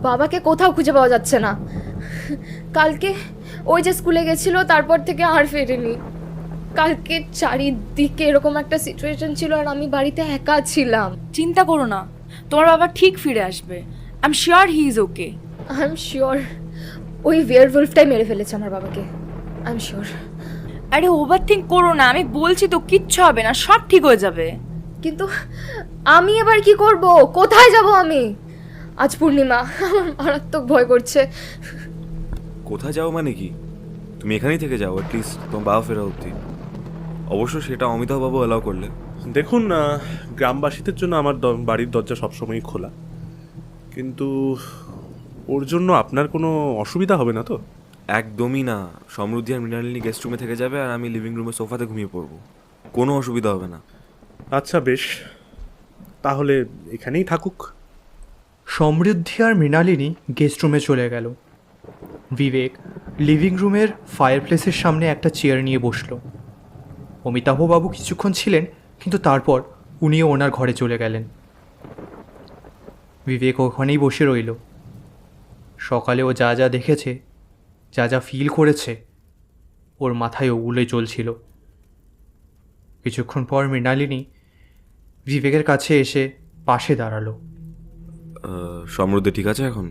বাবাকে কোথাও খুঁজে পাওয়া যাচ্ছে না। কালকে ওই যে স্কুলে গেছিল, তারপর থেকে আর ফেরেনি। কালকে চারিদিকে এরকম একটা সিচুয়েশন ছিল আর আমি বাড়িতে একা ছিলাম। চিন্তা করো না, তোমার বাবা ঠিক ফিরে আসবে। I am sure he is okay. I am sure ওই ওয়্যারউলফটাই মেরে ফেলেছে আমার বাবাকে। I am sure. আরে ওভার থিঙ্ক করো না, আমি বলছি তো কিচ্ছু হবে না, সব ঠিক হয়ে যাবে। কিন্তু আমি এবার কি করব? কোথায় যাব আমি? আজ পূর্ণিমা, আমার মারাত্মক ভয় করছে। কোথায় যাও মানে কি? তুমি এখানেই থেকে যাও, অ্যাটলিস্ট তোমার বাবা ফেরা অবধি। অবশ্য সেটা অমিতাভবাবু অ্যালাউ করলে। দেখুন, গ্রামবাসীদের জন্য আমার বাড়ির দরজা সবসময়ই খোলা, কিন্তু ওর জন্য আপনার কোনো অসুবিধা হবে না তো? একদমই না। সমৃদ্ধি আর মৃণালিনী গেস্ট রুমে থেকে যাবে আর আমি লিভিং রুমে সোফাতে ঘুমিয়ে পড়বো। কোনো অসুবিধা হবে না। আচ্ছা বেশ, তাহলে এখানেই থাকুক। সমৃদ্ধি আর মৃণালিনী গেস্ট রুমে চলে গেল। বিবেক লিভিং রুমের ফায়ারপ্লেসের সামনে একটা চেয়ার নিয়ে বসল। অমিতাভবাবু কিছুক্ষণ ছিলেন, কিন্তু তারপর উনিও ওনার ঘরে চলে গেলেন। বিবেক ওখানেই বসে রইল। সকালে ও যা যা দেখেছে, যা যা ফিল করেছে, ওর মাথায় ওগুলোই চলছিল। কিছুক্ষণ পর মৃণালিনী বিবেকের কাছে এসে পাশে দাঁড়ালো। সমৃদ্ধি ঠিক আছে এখন?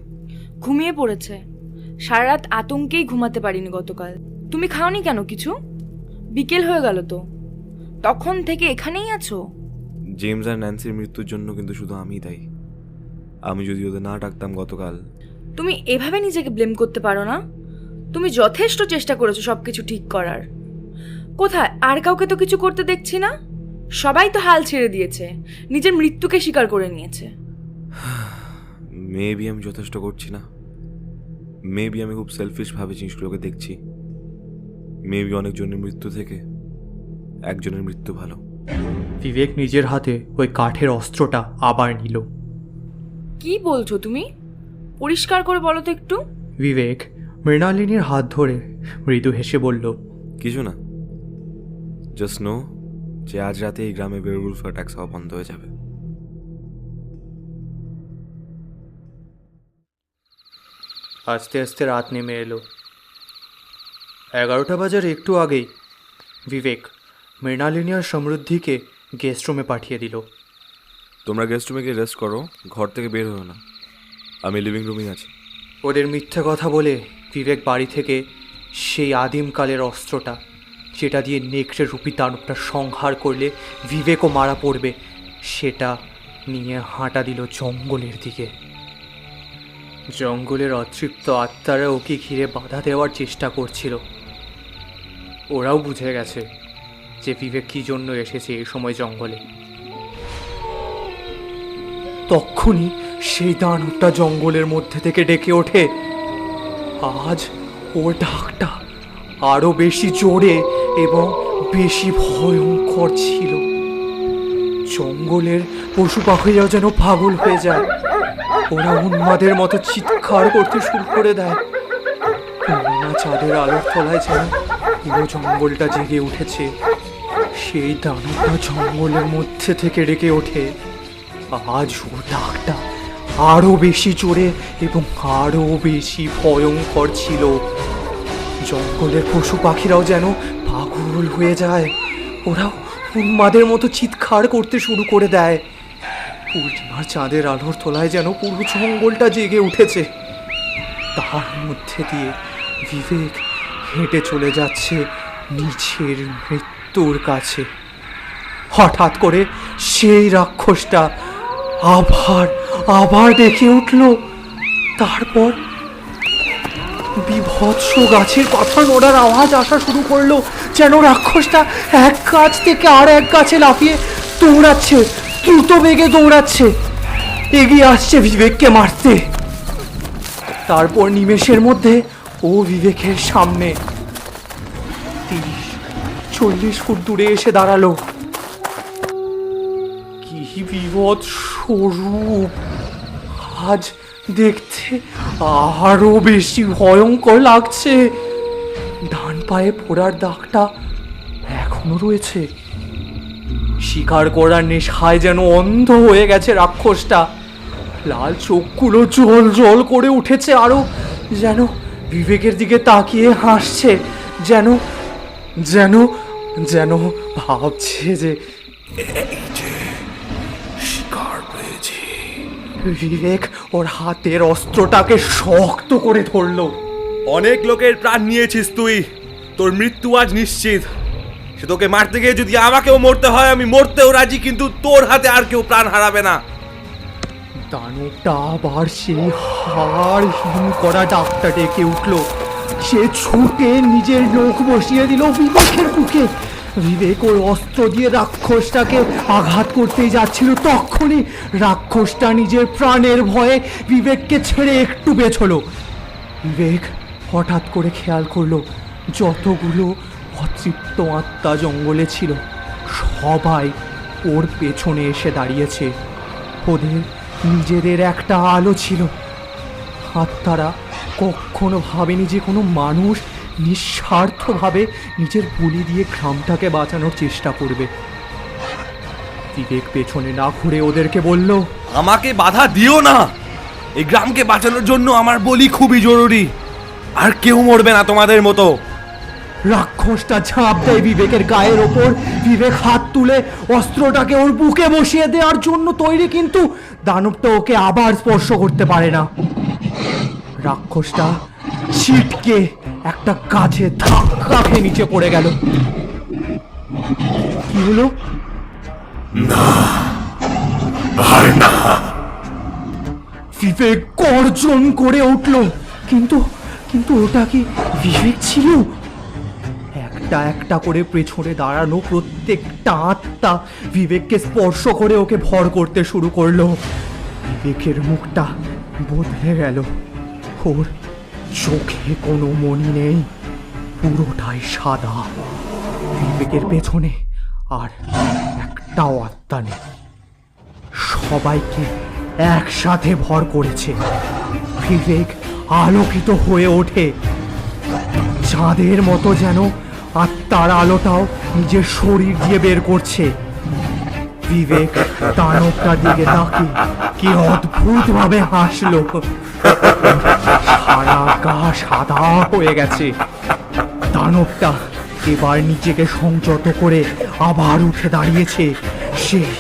ঘুমিয়ে পড়েছে। সারা রাত আতঙ্কেই ঘুমাতে পারিনি গতকাল। তুমি খাওনি কেন কিছু? বিকেল হয়ে গেল তো, তখন থেকে এখানেই আছো। জেমস আর ন্যান্সির মৃত্যুর জন্য কিন্তু শুধু আমিই দায়ী। আমি যদি ওদের না ডাকতাম গতকাল। তুমি এভাবে নিজেকে ব্লেম করতে পারো না। তুমি যথেষ্ট চেষ্টা করেছো সবকিছু ঠিক করার। কোথায় আর কাউকে তো কিছু করতে দেখছি না। সবাই তো হাল ছেড়ে দিয়েছে, নিজের মৃত্যুকে স্বীকার করে নিয়েছে। মেবি আমি যথেষ্ট করছি না। মেবি আমি খুব সেলফিশভাবে জিনিসগুলোকে দেখছি। মেবি অনেকজনের মৃত্যু থেকে একজনের মৃত্যু ভালো। বিবেক নিজের হাতে ওই কাঠের অস্ত্রটা আবার নিল। কি বলছো তুমি? পরিষ্কার করে বলো তো একটু। বিবেক মৃণালিনীর হাত ধরে মৃদু হেসে বলল, কিছু না, জাস্ট নো যে আজ রাতে এই গ্রামে ওয়্যারউলফ অ্যাটাক হওয়া বন্ধ হয়ে যাবে। আস্তে আস্তে রাত নেমে এলো। 11টা বাজার একটু আগেই বিবেক মৃণালিনী আর সমৃদ্ধিকে গেস্ট রুমে পাঠিয়ে দিল। তোমরা গেস্ট রুমে গিয়ে রেস্ট করো, ঘর থেকে বের হও না। আমি লিভিং রুমেই আছি। ওদের মিথ্যে কথা বলে বিবেক বাড়ি থেকে সেই আদিমকালের অস্ত্রটা, যেটা দিয়ে নেকড়ে রূপী দানবটা সংহার করলে বিবেকও মারা পড়বে, সেটা নিয়ে হাঁটা দিল জঙ্গলের দিকে। জঙ্গলের অতৃপ্ত আত্মারা ওকে ঘিরে বাধা দেওয়ার চেষ্টা করছিল। ওরাও বুঝে গেছে যে বিবেক কী জন্য এসেছে এই সময় জঙ্গলে। তখনই সেই দানবটা জঙ্গলের মধ্যে থেকে ডেকে ওঠে। আজ ওর ডাকটা আরো বেশি জোরে এবং বেশি ভয়ঙ্কর ছিল। জঙ্গলের পশু পাখিরাও যেন পাগল হয়ে যায়। ওরা উন্মাদের মতো চিৎকার করতে শুরু করে দেয়। পূর্ণিমা চাঁদের আলোর তলায় যেন পুরো জঙ্গলটা জেগে উঠেছে। সেই দানবটা জঙ্গলের মধ্যে থেকে ডেকে ওঠে। আজ ওর ডাকটা আরো বেশি জোরে এবং আরো বেশি ভয়ঙ্কর ছিল। জঙ্গলের পশু পাখিরাও যেন পাগল হয়ে যায়। ওরাও উন্মাদের মতো চিৎকার করতে শুরু করে দেয়। পূর্ণিমার চাঁদের আলোর তলায় যেন পুরো জঙ্গলটা জেগে উঠেছে। তার মধ্যে দিয়ে বিবেক হেঁটে চলে যাচ্ছে নিজের মৃত্যুর কাছে। হঠাৎ করে সেই রাক্ষসটা আবার ডেকে উঠল। তারপর বিভৎস গাছের পাতা নড়ার আওয়াজ আসা শুরু করলো, যেন রাক্ষসটা এক গাছ থেকে আর এক গাছে লাফিয়ে দৌড়াচ্ছে, দ্রুত বেগে দৌড়াচ্ছে, এগিয়ে আসছে বিবেককে মারতে। তারপর নিমেষের মধ্যে ও বিবেকের সামনে 30-40 ফুট দূরে এসে দাঁড়ালো। কি বিভৎস রূপ! আজ দেখতে আরো বেশি ভয়ঙ্কর লাগছে। ডান পায়ে পোড়ার দাগটা এখনো রয়েছে। শিকার করার নেশায় যেন অন্ধ হয়ে গেছে রাক্ষসটা। লাল চোখগুলো জল জল করে উঠেছে আরো, যেন বিবেকের দিকে তাকিয়ে হাসছে, যেন যেন যেন ভাবছে যে শিকার পেয়েছে। বিবেক ওর হাতের অস্ত্রটাকে শক্ত করে ধরলো। অনেক লোকের প্রাণ নিয়েছিস তুই, তোর মৃত্যু আজ নিশ্চিত। সে তোকে মারতে গিয়ে যদি আমাকেও মরতে হয় আমি মরতেও রাজি, কিন্তু তোর হাতে আর কেউ প্রাণ হারাবে না। দানবটা আবার সেই হাড় হিম করা ডাকটা ডেকে উঠল। সে ছুটে নিজের নখ বসিয়ে দিল বিবেকের বুকে। বিবেক ওর অস্ত্র দিয়ে রাক্ষসটাকে আঘাত করতেই যাচ্ছিল, তখনই রাক্ষসটা নিজের প্রাণের ভয়ে বিবেককে ছেড়ে একটু পেছলো। বিবেক হঠাৎ করে খেয়াল করলো যতগুলো অতৃপ্ত আত্মা জঙ্গলে ছিল সবাই ওর পেছনে এসে দাঁড়িয়েছে। ওদের নিজেদের একটা আলো ছিল। আত্মারা কখনো ভাবেনি যে কোনো মানুষ নিঃস্বার্থভাবে নিজের বলি দিয়ে গ্রামটাকে বাঁচানোর চেষ্টা করবে। বিবেক পেছনে না ঘুরে ওদেরকে বলল, আমাকে বাধা দিও না, এই গ্রামকে বাঁচানোর জন্য আমার বলি খুবই জরুরি, আর কেউ মরবে না তোমাদের মতো। রাক্ষসটা ঝাঁপ দেয় বিবেকের গায়ের ওপর। বিবেক হাত তুলে অস্ত্রটাকে ওর বুকে বসিয়ে দেওয়ার জন্য তৈরি, কিন্তু দানবটা ওকে আবার স্পর্শ করতে পারে না। রাক্ষসটা ছিটকে একটা গাছে ধাক্কা খেয়ে নিচে পড়ে গেল। কি হলো? বিবেক গর্জন করে উঠল, কিন্তু কিন্তু ওটা কি বিবেক ছিল? একটা একটা করে পেছনে দাঁড়ানো প্রত্যেকটা আত্মা বিবেককে স্পর্শ করে ওকে ভর করতে শুরু করলো। বিবেকের মুখটা বদলে গেল। ওর চোখে কোনো মনি নেই, পুরোটাই সাদা। বিবেকের পেছনে আর একটাও আত্মা নেই। সবাইকে একসাথে ভর করেছে। বিবেক আলোকিত হয়ে ওঠে, চাঁদের মতো যেন আত্মার আলোটাও নিজের শরীর দিয়ে বের করছে। বিবেক দানবটার দিকে তাকিয়ে কি অদ্ভুত ভাবে হাসলো। সারা গা সাদা হয়ে গেছে। দানবটা এবার নিজেকে সংযত করে আবার উঠে দাঁড়িয়েছে। সেই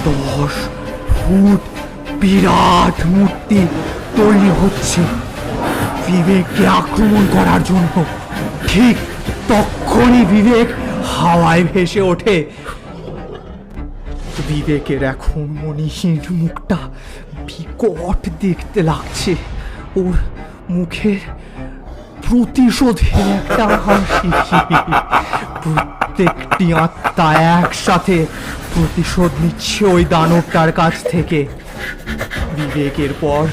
10 ফুট বিরাট মূর্তি তৈরি হচ্ছে বিবেককে আক্রমণ করার জন্য। ঠিক তখনই বিবেক হাওয়ায় ভেসে ওঠে। বিবেকের এখন মনিহীন মুখটা বিকট দেখতে লাগছে। ওর মুখের প্রতিশোধের একটা হাসি। প্রত্যেকটি আত্মা একসাথে প্রতিশোধ নিচ্ছে ওই দানবটার কাছ থেকে। বিবেকের পর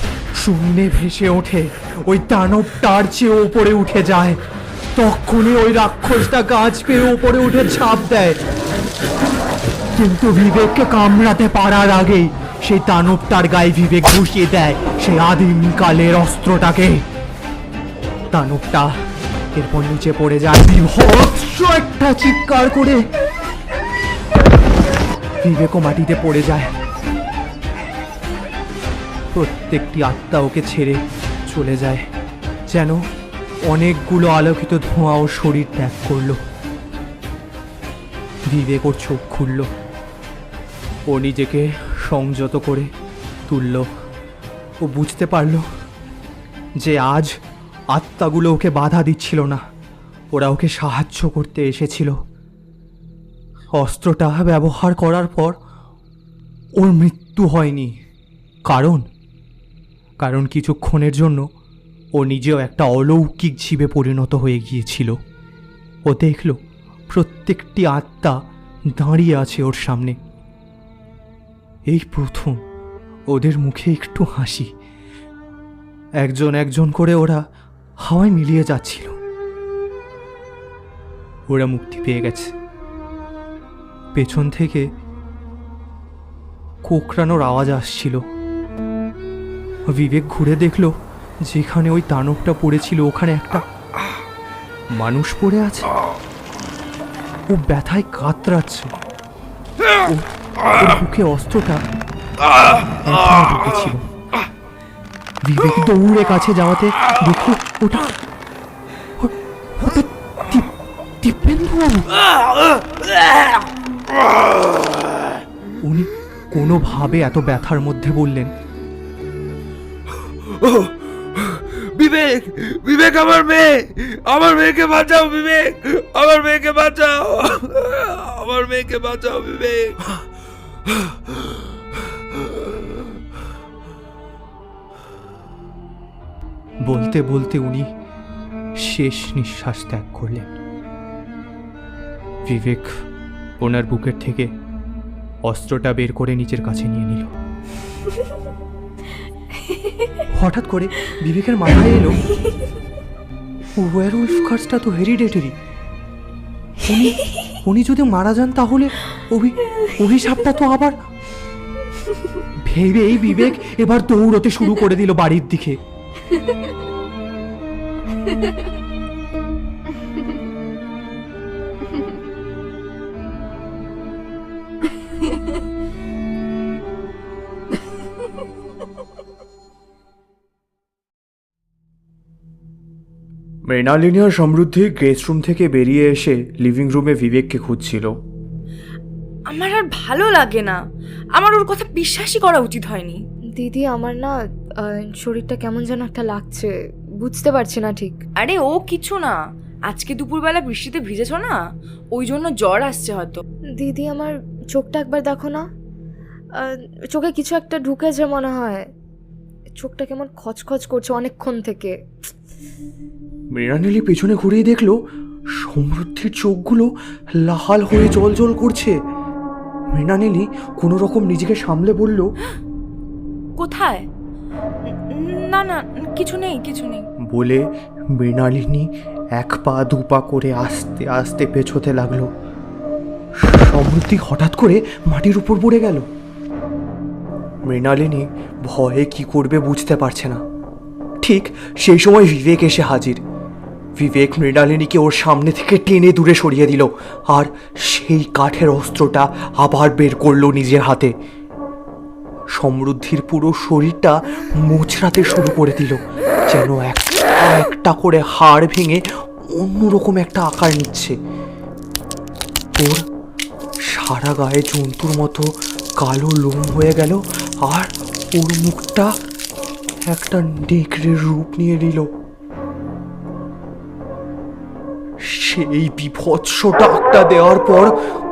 শূন্যে ভেসে ওঠে, ওই দানবটার চেয়ে ওপরে উঠে যায়। তখনই ওই রাক্ষসটা গাছ পেয়ে ওপরে উঠে ঝাঁপ দেয়, কিন্তু বিবেককে কামড়াতে পারার আগেই সেই দানবটার গায়ে বিবেক ঘুষিয়ে দেয় সেই আদিমকালের অস্ত্রটাকে। দানবটা এরপর নিচে পড়ে যায় বিভৎস একটা চিৎকার করে। বিবেকও মাটিতে পড়ে যায়। প্রত্যেকটি আত্মা ওকে ছেড়ে চলে যায়, যেন অনেকগুলো আলোকিত ধোঁয়া ও শরীর ত্যাগ করলো। বিবেক ওর চোখ খুলল, ও নিজেকে সংযত করে তুলল। ও বুঝতে পারল যে আজ আত্মাগুলো ওকে বাধা দিচ্ছিল না, ওরা ওকে সাহায্য করতে এসেছিল। অস্ত্রটা ব্যবহার করার পর ওর মৃত্যু হয়নি, কারণ কিছুক্ষণের জন্য ও নিজেও একটা অলৌকিক জীবে পরিণত হয়ে গিয়েছিল। ও দেখল প্রত্যেকটি আত্মা দাঁড়িয়ে আছে ওর সামনে। এই প্রথম ওদের মুখে একটু হাসি। একজন একজন করে ওরা হাওয়ায় মিলিয়ে যাচ্ছিল। ওরা মুক্তি পেয়ে গেছে। পেছন থেকে কোঁকড়ানোর আওয়াজ আসছিল। বিবেক ঘুরে দেখল যেখানে ওই দানবটা পড়েছিল ওখানে একটা মানুষ পড়ে আছে। ও ব্যথায় কাতরাচ্ছে। ওর বুকে অস্ত্রটা এখনো ঢুকেছিল। বিবেক দৌড়ে কাছে যাওয়াতে দেখল ওটা দীপেন্দ্রবাবু। উনি কোনোভাবে এত ব্যথার মধ্যে বললেন, বিবেক, বিবেক আমার মেয়েকে বাঁচাও বিবেক, আমার মেয়েকে বাঁচাও, আমার মেয়েকে বাঁচাও বিবেক। বলতে বলতে উনি শেষ নিঃশ্বাস ত্যাগ করলেন। বিবেক ওনার বুকের থেকে অস্ত্রটা বের করে নিজের কাছে নিয়ে নিল। হঠাৎ করে বিবেকের মাথায় এলো ওয়্যারউলফ কার্সটা তো হেরিডেটারি। উনি যদি মারা যান তাহলে অভিশাপটা তো আবার। ভেবেই বিবেক এবার দৌড়তে শুরু করে দিল বাড়ির দিকে। মৃণালিনী আর সমৃদ্ধি গেস্ট রুম থেকে বেরিয়ে এসে লিভিং রুমে বিবেককে খুঁজছিল। আমার আর ভালো লাগে না, আমার ওর কথা বিশ্বাসই করা উচিত হয়নি। দিদি আমার না শরীরটা কেমন যেন একটা লাগছে, বুঝতে পারছি না ঠিক। আরে ও কিছু না, আজকে দুপুরবেলা বৃষ্টিতে ভিজেছো না, ওই জন্য জ্বর আসছে হয়তো। দিদি আমার চোখটা একবার দেখো না, চোখে কিছু একটা ঢুকেছে মনে হয়, চোখটা কেমন খচখচ করছে অনেকক্ষণ থেকে। মৃণালিনী পেছনে ঘুরিয়ে দেখলো সমৃদ্ধির চোখগুলো লাল হয়ে জ্বল করছে। মৃণালিনী কোনো রকম নিজেকে সামলে বলল, কোথায়? না না কিছু নেই কিছু নেই বলে মৃণালিনী এক পা দু পা করে আস্তে আস্তে পেছোতে লাগলো। সমৃদ্ধি হঠাৎ করে মাটির উপর পড়ে গেল। মৃণালিনী ভয়ে কি করবে বুঝতে পারছে না। ঠিক সেই সময় বিবেক এসে হাজির। বিবেক মৃণালিনীকে ওর সামনে থেকে টেনে দূরে সরিয়ে দিল আর সেই কাঠের অস্ত্রটা আবার বের করলো নিজের হাতে। সমৃদ্ধির পুরো শরীরটা মোচড়াতে শুরু করে দিল, যেন একটা করে হাড় ভেঙে অন্যরকম একটা আকার নিচ্ছে। ওর সারা গায়ে জন্তুর মতো কালো লোম হয়ে গেল আর ওর মুখটা একটা নেকড়ের রূপ নিয়ে নিল। সেই বিভৎস ডাকটা দেওয়ার পর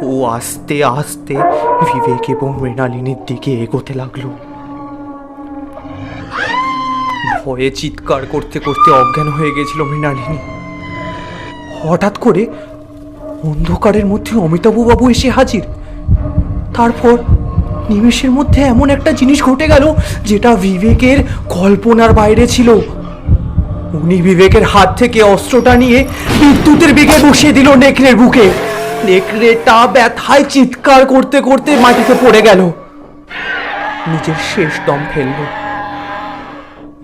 ও আস্তে আস্তে বিবেক এবং মৃণালিনীর দিকে এগোতে লাগলো। ভয়ে চিৎকার করতে করতে অজ্ঞান হয়ে গেছিল মৃণালিনী। হঠাৎ করে অন্ধকারের মধ্যে অমিতাভবাবু এসে হাজির। তারপর নিমেষের মধ্যে এমন একটা জিনিস ঘটে গেল যেটা বিবেকের কল্পনার বাইরে ছিল। উনি বিবেকের হাত থেকে অস্ত্রটা নিয়ে বিদ্যুতের বেগে বসিয়ে দিল নেকড়ের বুকে। নেকড়েটা ব্যথায় চিৎকার করতে করতে মাটিতে পড়ে গেল, নিজের শেষ দম ফেলল।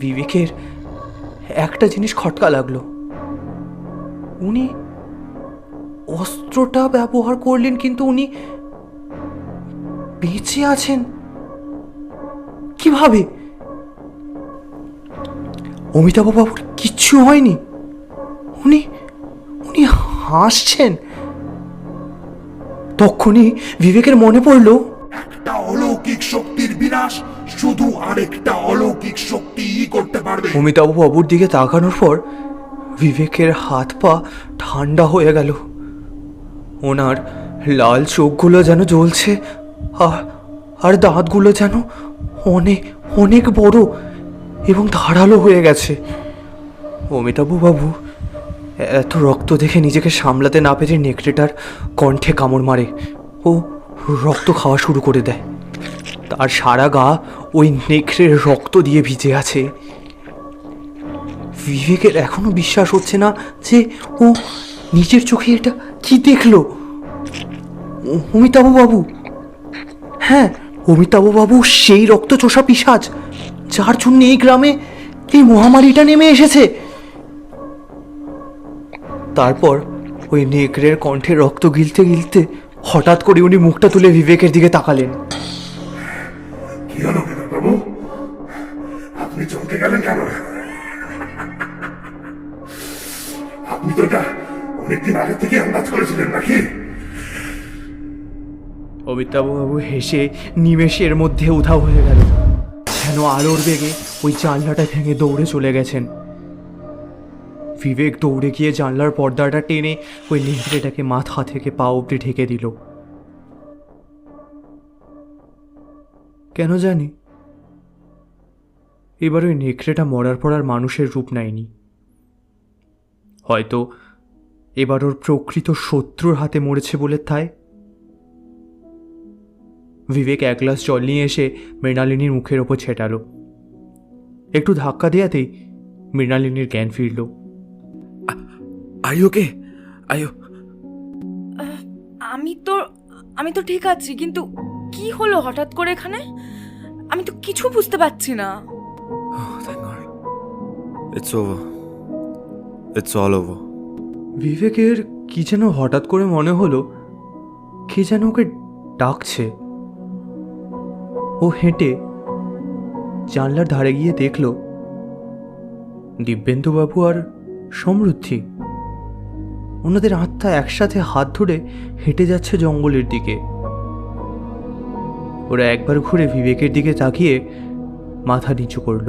বিবেকের একটা জিনিস খটকা লাগলো, উনি অস্ত্রটা ব্যবহার করলেন কিন্তু উনি বেঁচে আছেন কিভাবে? অমিতাভবাবুর কিচ্ছু হয়নি, উনি হাসছেন। তখনই বিবেকের মনে পড়ল, একটা অলৌকিক শক্তির বিনাশ শুধু আরেকটা অলৌকিক শক্তিই করতে পারবে। অমিতাভবাবুর দিকে তাকানোর পর বিবেকের হাত পা ঠান্ডা হয়ে গেল। ওনার লাল চোখগুলো যেন জ্বলছে আর দাঁতগুলো যেন অনেক অনেক বড় এবং ধারালো হয়ে গেছে। অমিতাভবাবু এত রক্ত দেখে নিজেকে সামলাতে না পেরে নেকড়েটার কণ্ঠে কামড় মারে ও রক্ত খাওয়া শুরু করে দেয়। তার সারা গা ওই নেকড়ের রক্ত দিয়ে ভিজে আছে। বিবেকের এখনো বিশ্বাস হচ্ছে না যে ও নিজের চোখে এটা কি দেখলো। অমিতাভবাবু, হ্যাঁ অমিতাভবাবু সেই রক্তচোষা পিশাচ যার জন্য এই গ্রামে এই মহামারীটা নেমে এসেছে। তারপর ওই নেকড়ের কণ্ঠে রক্ত গিলতে গিলতে হঠাৎ করে উনি মুখটা তুলে বিবেকের দিকে তাকালেন। কি হলো বাবু, আপনি চমকে গেলেন কেন? আপনি তো এটা অনেকদিন আগে থেকে আন্দাজ করেছিলেন নাকি? অমিতাভবাবু হেসে নিমেষের মধ্যে উধাও হয়ে গেল, যেন আলোর বেগে ওই জানলাটা ভেঙে দৌড়ে চলে গেছেন। বিবেক দৌড়ে গিয়ে জানলার পর্দাটা টেনে ওই নেকড়েটাকে মাথা থেকে পা অবধি ঢেকে দিল। কেন জানি এবার ওই নেকড়েটা মরার পর আর মানুষের রূপ নেয়নি। হয়তো এবার ওর প্রকৃত শত্রুর হাতে মরেছে বলে তাই। বিবেক এক গ্লাস জল নিয়ে এসে মৃণালিনীর মুখের ওপর ছেটালো। একটু ধাক্কা দেওয়াতেই মৃণালিনীর জ্ঞান ফিরল। Are you okay? Are you? আমি তো ঠিক আছি, কিন্তু কি হলো হঠাৎ করে এখানে? আমি তো কিছু বুঝতে পারছি না। Thank god, it's over, it's all over. বিবেকের কি যেন হঠাৎ করে মনে হলো কে যেন ওকে ডাকছে। ও হেঁটে জানলার ধারে গিয়ে দেখল দিব্যেন্দুবাবু আর সমৃদ্ধি, ওনাদের আত্মা একসাথে হাত ধরে হেঁটে যাচ্ছে জঙ্গলের দিকে। ওরা একবার ঘুরে বিবেকের দিকে তাকিয়ে মাথা নিচু করল।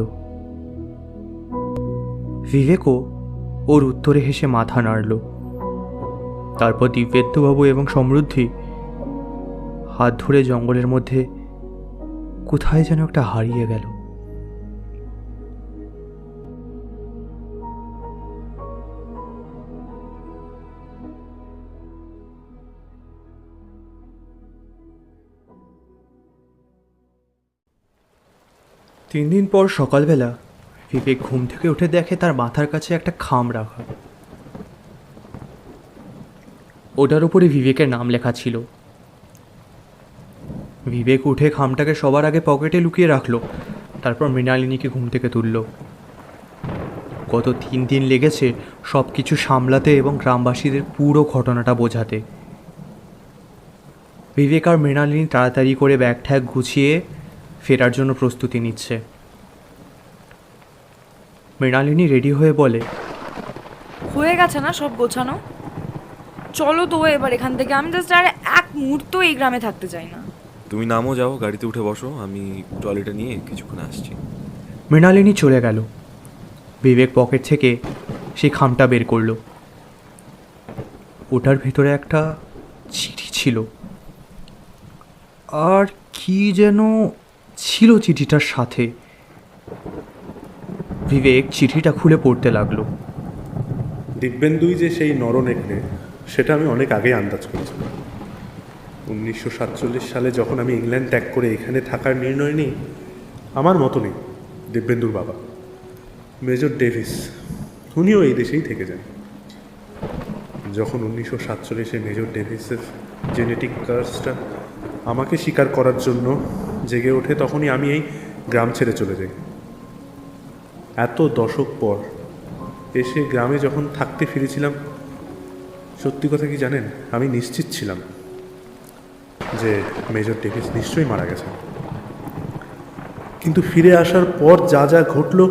বিবেকও ওর উত্তরে হেসে মাথা নাড়ল। তারপর দিব্যেন্দুবাবু এবং সমৃদ্ধি হাত ধরে জঙ্গলের মধ্যে কোথায় যেন একটা হারিয়ে গেল। তিন দিন পর সকালবেলা বিবেক ঘুম থেকে উঠে দেখে তার মাথার কাছে একটা খাম রাখা। ওটার উপরে বিবেকের নাম লেখা ছিল। বিবেক উঠে খামটাকে সবার আগে পকেটে লুকিয়ে রাখলো, তারপর মৃণালিনীকে ঘুম থেকে তুলল। গত 3 দিন লেগেছে সব কিছু সামলাতে এবং গ্রামবাসীদের পুরো ঘটনাটা বোঝাতে। বিবেক আর মৃণালিনী তাড়াতাড়ি করে ব্যাগ ঠ্যাগ গুছিয়ে ফেরার জন্য প্রস্তুতি নিচ্ছে। মৃণালিনী রেডি হয়ে বলে, হয়ে গেছে না সব গোছানো? চলো তো এবার এখান থেকে। আমি জাস্ট আর এক মুহূর্ত এই গ্রামে থাকতে চাই না। তুমি নামও, যাও, গাড়িতে উঠে বসো, আমি টয়লেটে নিয়ে কিছুক্ষণ আসছি। মৃণালিনী চলে গেল। বিবেক পকেট থেকে সেই খামটা বের করলো। ওটার ভেতরে একটা চিঠি ছিল। আর কি যেন ছিল চিঠিটার সাথে। বিবেক চিঠিটা খুলে পড়তে লাগলো। দিব্যেন্দুই যে সেই নরনেকড়ে, সেটা আমি অনেক আগেই আন্দাজ করেছিলাম। 1947 সালে যখন আমি ইংল্যান্ড ত্যাগ করে এখানে থাকার নির্ণয় নিই, আমার মতো নেই দিব্যেন্দুর বাবা মেজর ডেভিস, উনিও এই দেশেই থেকে যান। যখন 1947-এ মেজর ডেভিসের জেনেটিক কার্সটা আমাকে স্বীকার করার জন্য জেগে ওঠে, তখনই আমি এই গ্রাম ছেড়ে চলে যাই। এত দশক পর এসে গ্রামে যখন থাকতে ফিরেছিলাম, সত্যি কথা কি জানেন, আমি নিশ্চিত ছিলাম যে মেজর ডেভিস নিশ্চয়ই মারা গেছেন। কিন্তু ফিরে আসার পর যা যা ঘটলো,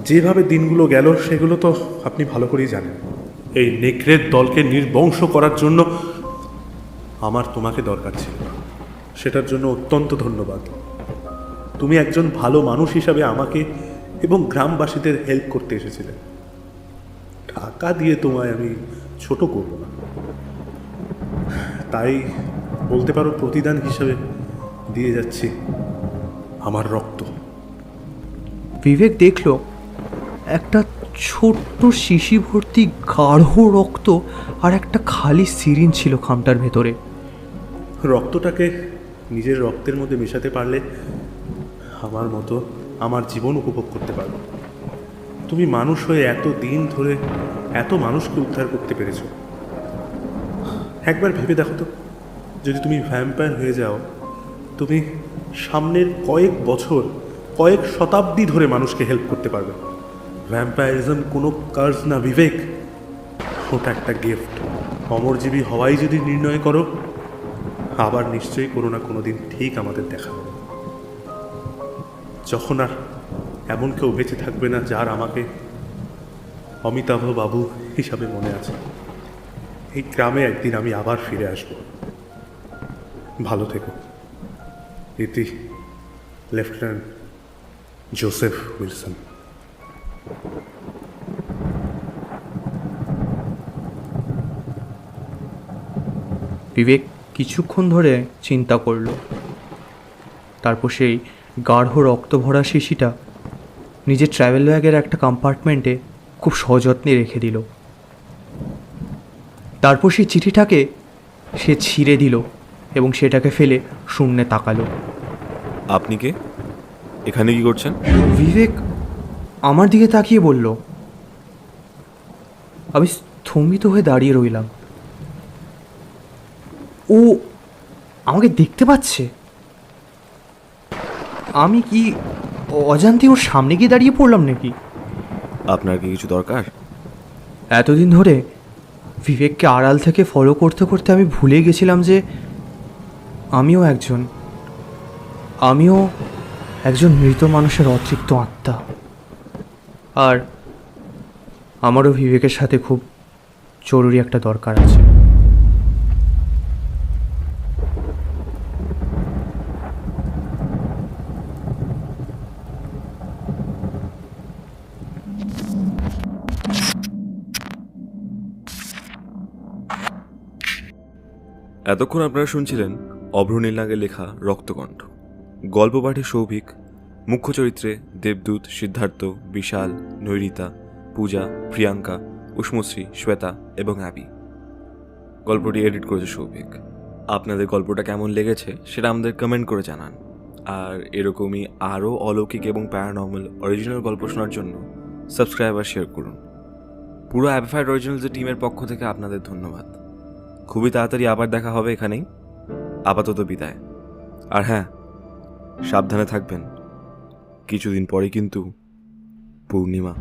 যেভাবে দিনগুলো গেল, সেগুলো তো আপনি ভালো করেই জানেন। এই নেকড়ের দলকে নির্বংশ করার জন্য আমার তোমাকে দরকার ছিল। সেটার জন্য অত্যন্ত ধন্যবাদ। তুমি একজন ভালো মানুষ হিসাবে আমাকে এবং গ্রামবাসীদের হেল্প করতে এসেছিলে। টাকা দিয়ে তোমায় আমি ছোট করব না, তাই বলতে পারো প্রতিদান হিসাবে দিয়ে যাচ্ছি আমার রক্ত। বিবেক দেখল একটা ছোট্ট শিশি ভর্তি গাঢ় রক্ত আর একটা খালি সিরিঞ্জ ছিল খামটার ভেতরে। রক্তটাকে নিজের রক্তের মধ্যে মেশাতে পারলে আমার মতো আমার জীবন উপভোগ করতে পারবে। তুমি মানুষ হয়ে এত দিন ধরে এত মানুষকে উদ্ধার করতে পেরেছো। একবার ভেবে দেখো তো, যদি তুমি ভ্যাম্পায়ার হয়ে যাও, তুমি সামনের কয়েক বছর, কয়েক শতাব্দী ধরে মানুষকে হেল্প করতে পারবে। ভ্যাম্পায়ারিজম কোনো কার্স না বিবেক, ওটা একটা গিফট। অমরজীবী হওয়াই যদি নির্ণয় করো, আবার নিশ্চয়ই কোনো না কোনো দিন ঠিক আমাদের দেখা হবে। যখন আর এমন কেউ বেঁচে থাকবে না যার আমাকে অমিতাভ বাবু হিসাবে মনে আছে, এই গ্রামে একদিন আমি আবার ফিরে আসব। ভালো থেকো। ইতি, লেফটেন্যান্ট জোসেফ উইলসন। বিবেক কিছুক্ষণ ধরে চিন্তা করল। তারপর সেই গাঢ় রক্ত ভরা শিশিটা নিজের ট্রাভেল ব্যাগের একটা কম্পার্টমেন্টে খুব সযত্নে রেখে দিল। তারপর সেই চিঠিটাকে সে ছিঁড়ে দিল এবং সেটাকে ফেলে শূন্যে তাকালো। আপনি কে? এখানে কি করছেন? বিবেক আমার দিকে তাকিয়ে বলল, আমি থম্বিত হয়ে দাঁড়িয়ে রইলাম। ও আমাকে দেখতে পাচ্ছে। আমি কি অজান্তে ওর সামনে গিয়ে দাঁড়িয়ে পড়লাম নাকি? আপনার কি কিছু দরকার? এতদিন ধরে বিবেককে আড়াল থেকে ফলো করতে করতে আমি ভুলে গেছিলাম যে আমিও একজন মৃত মানুষের অতৃপ্ত আত্মা। আর আমারও বিবেকের সাথে খুব জরুরি একটা দরকার আছে। এতক্ষণ আপনারা শুনছিলেন অভ্র নীলনাগের লেখা রক্তকণ্ঠ। গল্প পাঠে সৌভিক, মুখ্য চরিত্রে দেবদূত, সিদ্ধার্থ, বিশাল, নৈরিতা, পূজা, প্রিয়াঙ্কা, উষ্মশ্রী, শ্বেতা এবং অ্যাবি। গল্পটি এডিট করেছে সৌভিক। আপনাদের গল্পটা কেমন লেগেছে সেটা আমাদের কমেন্ট করে জানান। আর এরকমই আরও অলৌকিক এবং প্যারানর্মাল অরিজিনাল গল্প শোনার জন্য সাবস্ক্রাইব আর শেয়ার করুন। পুরো অ্যাবিফাইড অরিজিনালসের টিমের পক্ষ থেকে আপনাদের ধন্যবাদ। খুবই তাড়াতাড়ি আবার দেখা হবে এখানেই। আপাতত বিদায়। আর হ্যাঁ, সাবধানে থাকবেন, কিছুদিন পরে কিন্তু পূর্ণিমা।